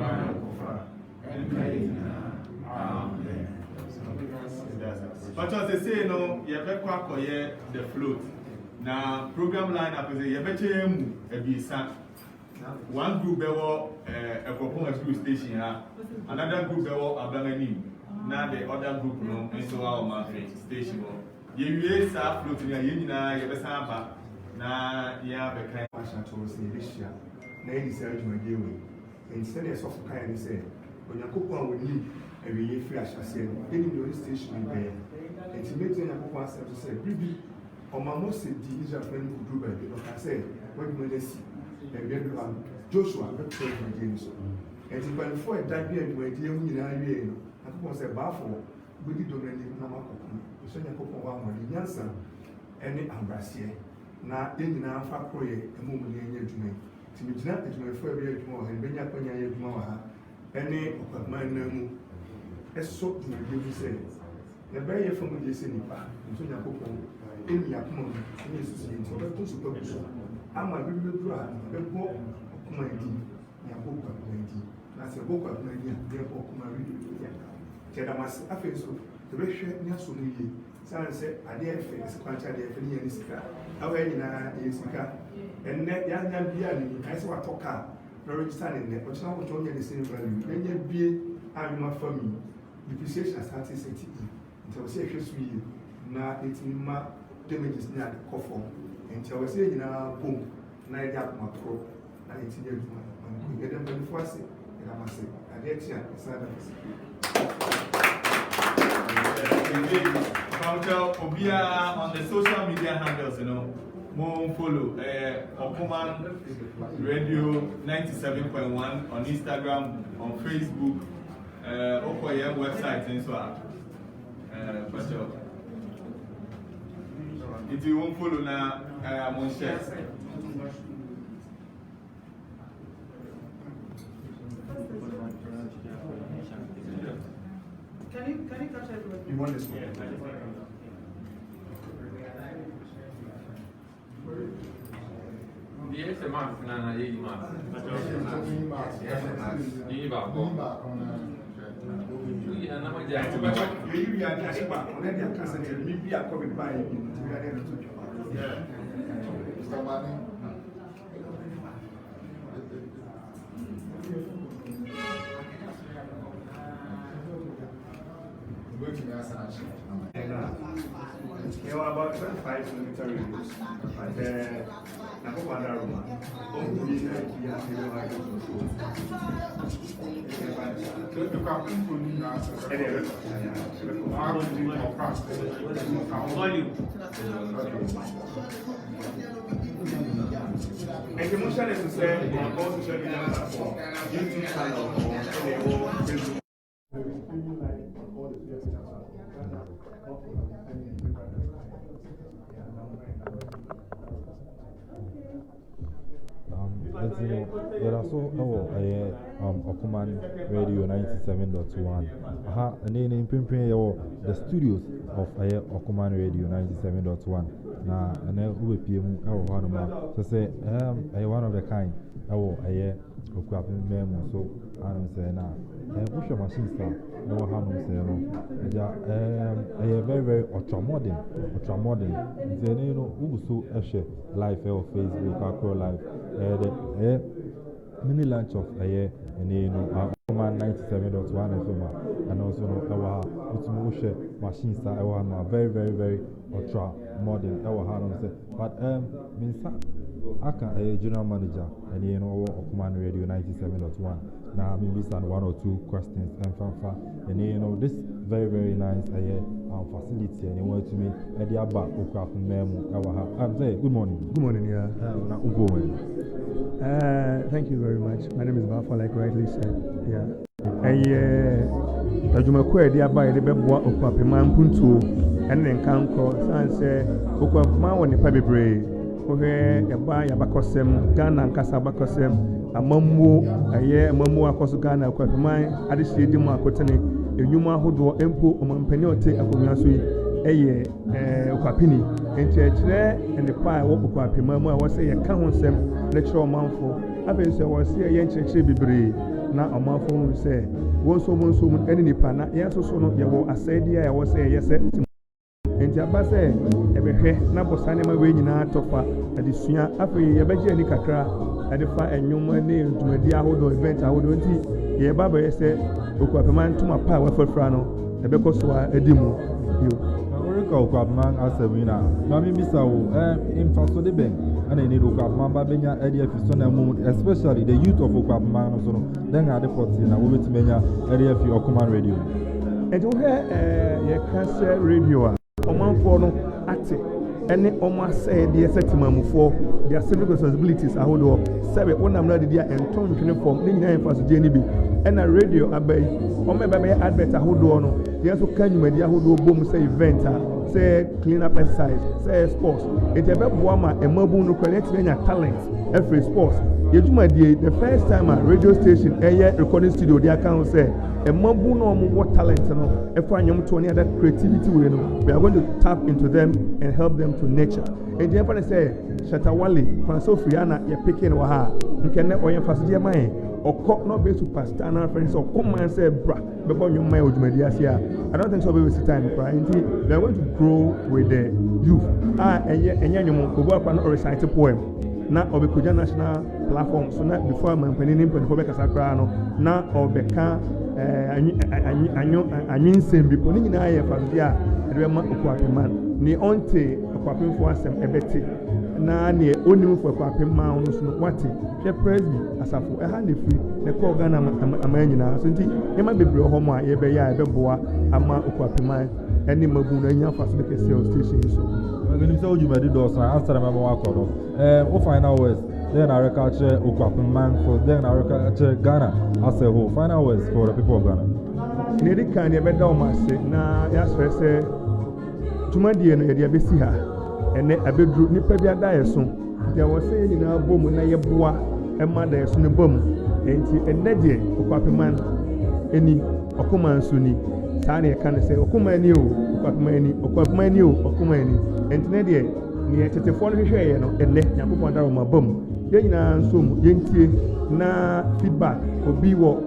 but as they say, no, you have the float. Now, program line up is a Yabete one group Akropong Express Station, another group Abangani, now the other group, no, and so our station. You floating a Yabesa. Na ya be kind of to say this year. Na any search my deal with. Instead of kind say, when you cook one with me, and we free as I said, any new station in there. And to make them a concept to say, Bibi, or my most Israel friend who grew by because I said, what do you see? And we have Joshua, not saying my James. And before I died here, my dear, we are here. I was a baffle, we did already know my son, a couple of one answer, any embrassier. Na then na fa proye emu mu nye adwuma ti mi gina adwuma fo ebe adwuma ho benya kwanya ye adwuma wa ha ene okwaman na mu eso dwuma bi se na be ye fo mu je se nipa nso nya kokko eni yakoma ni susu ye nso be to so to so ama bi dura be bo okuma di ya bo kwa di na sɛ boko akumani a deɛ bɔ ɔkoma radio yɛnka kyɛ dam ase afei so yɛbɛhwɛ ne aso no yie sane sɛ adeɛ fɛ ɛsɛ kwankye adeɛ fɛ ne yɛ ne sika awɔ yɛ nyinaa yɛ sika ɛnnɛ yɛanya bia ne nyinaa sɛ watɔ kaa na register ne nnɛ ɔkyena wotɔ ɔnyɛ ne same value yɛnyɛ bie a nwoma fa mi depreciation asate sɛ ti nti ɛwɔ sɛ yɛhwɛ so yie na ɛtumi ma damages ne ade kɔ fam nti ɛwɔ sɛ yɛ nyinaa bom na yɛde akoma korɔ na yɛtumi adwuma yɛde mpanimfoɔ ase yɛdam ase adeɛ kyi a ɛsan da ase Obia on the social media handles, you know, more follow Okoman Radio 97.1 on Instagram, on Facebook, Okoye website and so on. But if you won't follow now, I'm on share. Can you catch everybody? You want this one? Yes, a month, and I eat months. There were about 25 kilometer radius, but I go on that room. And the motion is to say on all social media platforms, YouTube channel, or Facebook. There are so Okoman Radio 97.1. And then in the studios of Okoman Radio 97.1. Now, and then who PM so say one of the kind. Akuapem memo so I'm saying now. Push your machine star. No one very very ultra modern. Then you know who so live on Facebook, Akro live. The mini launch of and you know Okoman 97.1 FM and also our ultimate machine star. Our very very ultra modern. But I can general manager and you know Okoman Radio 97.1. Now maybe some 1 or 2 questions and you know this very nice facility and you want to me at the back Akuapem memo. I'm saying good morning. Good morning, yeah. Thank you very much. My name is Bafa, like rightly said. Yeah. And Jumakwe the Abai the Bebwa Akuapem Puntu and then Kanko Sanse Akuapem on the Pabibre. Eba Yabakosem, Ghana and Kasabakosem, a Mamu, a year, Mamu Akosu Ghana, Akuapem, Adisi Dima Kotani, a Numa Hodo, Empo, Omanpeniote, Akumiasui, a year, Akuapini, and Church and the pie of Akuapem, I was say a counsel, lecture manful. I was here, young church, now a manful will say, once so any pana, yes, so no, you I said, yeah, I was say, yes, nti abase ebehwe na bosane ma we nyina tofa adesua afei yebeje ani kakra ade fa enwuma ne ntumadi ahodo event ahodo nti ye baba yese Akuapem antuma pa wa fafra no ebekoso a edimu yo Orika Akuapem asewina na mi bisa wo imfaso de ben ana ni Akuapem ba benya area fi so na mu especially the youth of Akuapem no so no then ade poti na wo betimenya area fi Okoman Radio enti wo ye cancer radio Omanfo no ate ene omo say the setimamufo their civic responsibilities ahodo sebe wonam na dia enton twene form ni nyina emfa so je ni bi ena radio abai omo bebe advert ahodo no dia so kanwumadi ahodo bom say event say clean up exercise say sports it ebe boa ma emabu no connect nya talent every sports yejuma the first time a radio station recording studio they account say a mabu no more talent no if I am to any other creativity we are going to tap into them and help them to nurture. And the empire say Shatawali Fransofiana you're picking waha nkene oyen fasidi mai or not be superstar na friends or come and say bra before you my ojumadi asia. I don't think so we waste time crying. They are going to grow with the youth. Enya nyumo obo akwa no recite poem na obekuja national platform so na before man panin before be kasa kra no na obeka anyin sembi poni nyina ye fasidi a ebe ma Akuapem ni onte Akuapem fo asem ebeti na ne onim fo Akuapem ma ono so wati hwe presby asafo ha ne free ne ko Ghana amanyina so nti yema bebre ho mo a ye be ya ebe boa ama Akuapem any mabu na nya fa so ke station so when you say ojumadi do so answer me mo akodo o final words then I recapture Akuapem for then I recapture Ghana as a whole final words for the people of Ghana ne kan ye be da o ma se na ya se tumadi no ye de abesi ha ene abedru nipa bi ada yeso dia wo se nyina bom na ye boa e ma da yeso ne bom enti enne de Akuapem eni Okoman suni tane e kan se Okoman ni o Akuapem ni o Okoman ni enti ne de ni tetefo no hwehwe ye no enne yakopon da ma bom ye nyina nsom ye ntie na feedback obi wo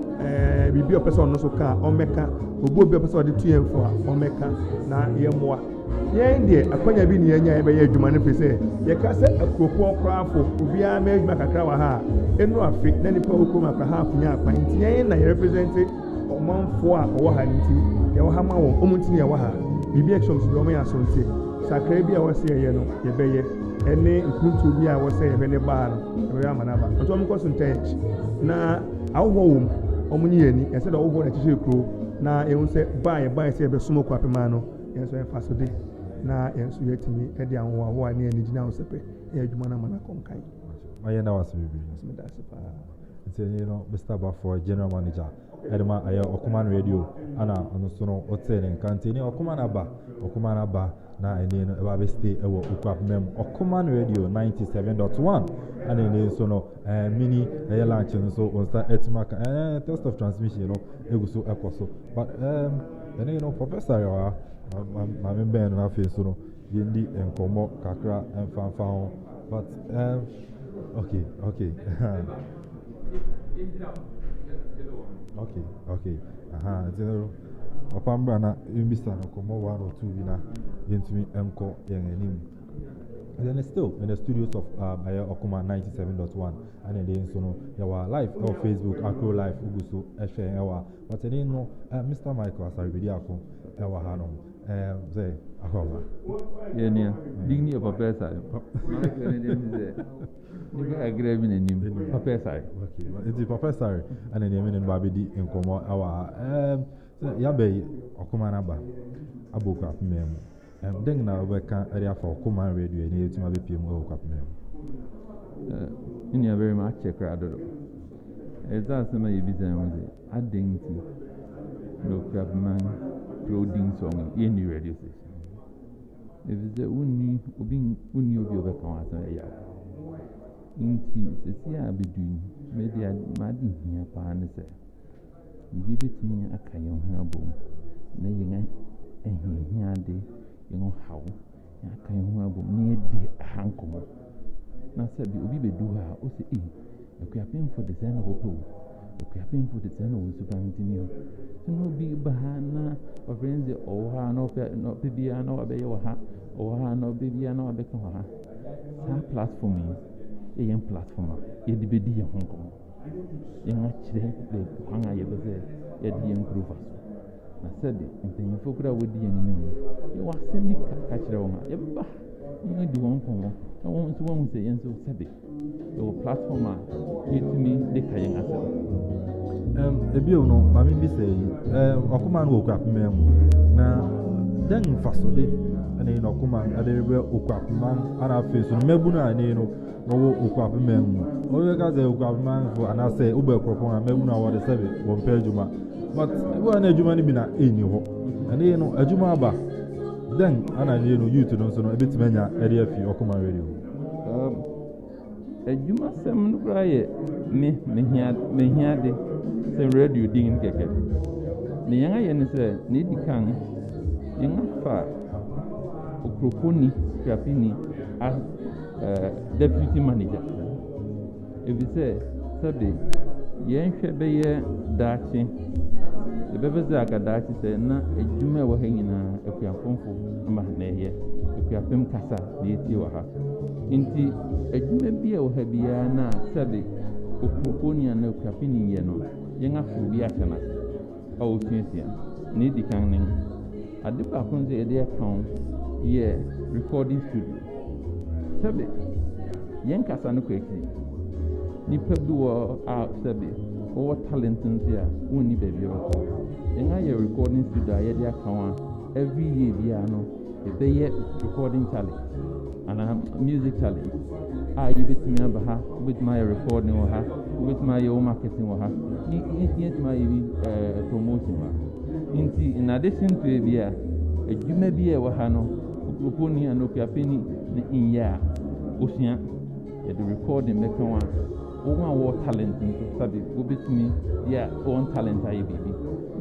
bibi o person no so ka o meka obi o person de tuemfo a o meka na ye moa yen de akwanya bi ni enya ebe ye adwuma ne pese ye ka se Akropong krafo obi a ma adwuma kakra wa ha enu afi na nipa okom akra ha afunya akwan nti yen na ye represent omanfo a owo ha nti ye wo ha ma wo omunti ne ye wo ha bibi actions bi o ma ya so nti sakra bi a wo se ye no ye beye ene nkuntu bi a wo se ye be ne ba no ye amana ba nto amko so ntench na awo wo omunyi yani ese da wo na chiche kro na ehun se ba se be sumo Akuapem no yenso enfaso de na yenso yetimi ede anwo awo ani ani gina osepe e adwuma na mana konkai mayena wasibibi asmeda sepa you know Mr. Bafo general manager edema ayo Okoman radio ana ono sono otene kantini Okoman aba na eni no eba be stay ewo Akuapem Okoman radio 97.1 ana eni sono mini launch so on start etimaka test of transmission you know eguso ekoso but you know professor my member na face so no yendi enkomo kakra enfanfa ho but okay okay zero opambra na imbisa no komo 1 or 2 na yentumi enko yenim and then still in the studios of Okoman 97.1 and then so no yawa live on Facebook Akro live uguso ehwe yawa but then no Mr. Michael asaribidi akon yawa ha no say Akoma yeah digni of a person you agree with him professor okay it's the professor and then mean babidi enkomo awa yabe Okoman aba Akuapem then na we can area for Okoman radio and you to be PM Akuapem in your very much check rather that's some you visit adding to Akuapem clothing song in the radio station if the uni obi obeka asa ya inti sisi abidun media madi hia pa ne se gibetimi akaye ho abo na yenga ehia de yengo hawo ya akaye ho abo ne di hankomo na se bi obi bedu ha o se Akuapem for the sen hopo Akuapem for the sen o subantini no bi bahana of friends o ha no bibia no abe yo ha o ha no bibia no abe ko ha sa platform yen platform ye di bedi ye honko yen achire be kwanga ye be ye di yen groove na sabi empenye fokura wodi yen ni ye wa sembi ka chire won ye ba ni di won komo na won so won se yen so sabi yo platform ye timi de kayen asa ebio no mami bi say Okoman wo Akuapem na den fasode ene no Okoman aderebe Akuapem ana face no mebu na ane no wo Akuapem o we ka say Akuapem for ana say ube Akropong na mebu na wo de sebe won pe adwuma but wo na adwuma ni bi na eni ho ene no adwuma aba den ana ne no youth no so no ebetimanya area fi Okoman radio adwuma sɛm no koraa yɛ mehia de sɛ radio din kɛkɛ ne yɛn ayɛ ne sɛ ne di kan yɛn afa okroponi krapini as deputy manager efisɛ sɛbe yɛn hwɛ bɛyɛ daakye yɛbɛbɛ sɛ akadaakye sɛ na adwuma ɛwɔ ha nyinaa akuapomfo ama na ɛyɛ akuapem kasa na yɛtie wɔ ha nti adwuma bi a ɛwɔ ha biara na sɛbe okroponi na akuapini yɛ no yɛn afo bi ahyɛ no ase a wɔsuasua na ɛdi kan ne ade baako nso yɛde aka ho yɛ recording studio sɛbe yɛn kasa no kɔ akyiri nipa bi wɔ a sɛbe wɔwɔ talent nso a wɔnni baabi a wɔkɔ yɛn ayɛ recording studio a yɛde aka ho a every year biara no yɛbɛyɛ recording challenge anaa music challenge a yɛbɛtumi aba ha wobɛtumi ayɛ recording wɔ ha wobɛtumi ayɛ wo marketing wɔ ha yɛtumi ayɛ bi promotion wɔ ha nti in addition to ebi a adwuma bi a ɛwɔ ha no okroponi na okuapeni ne nyɛ a osua yɛde recording bɛka ho a wɔn a wɔwɔ talent nso sabi wobɛtumi yɛ a wɔn talent ayɛ biribi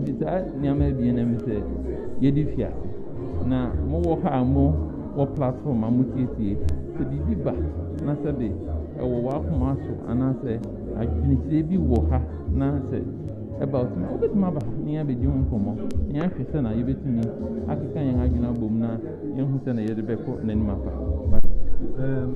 nti saa nneɛma ebien na mi sɛ yɛde fi ase na mowɔ ha a wɔ platform a motietie sɛ biribi ba na sɛbe ɛwɔ w'akoma so anaasɛ adwinikyerɛ bi wɔ ha na sɛ ɛba wotumi a wobɛtumi aba ha ne yɛabɛdi ho nkɔmmɔ ne yɛahwɛ sɛ na yɛbɛtumi akeka yɛn adwene abom na yɛhu sɛ na yɛde bɛkɔ n'anim afa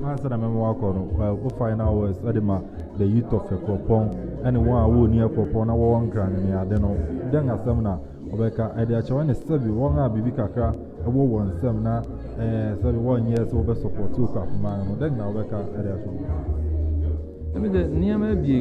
answer na memo wako no well final words edema the youth of Akropong and one who near Akropong na one kran ne ade no den asem na obeka ade a chewa ne sabi won a bibi kakra ewo won sem na sabi won yes wo be support Akuapem no den na obeka ade aso ebe de niam abi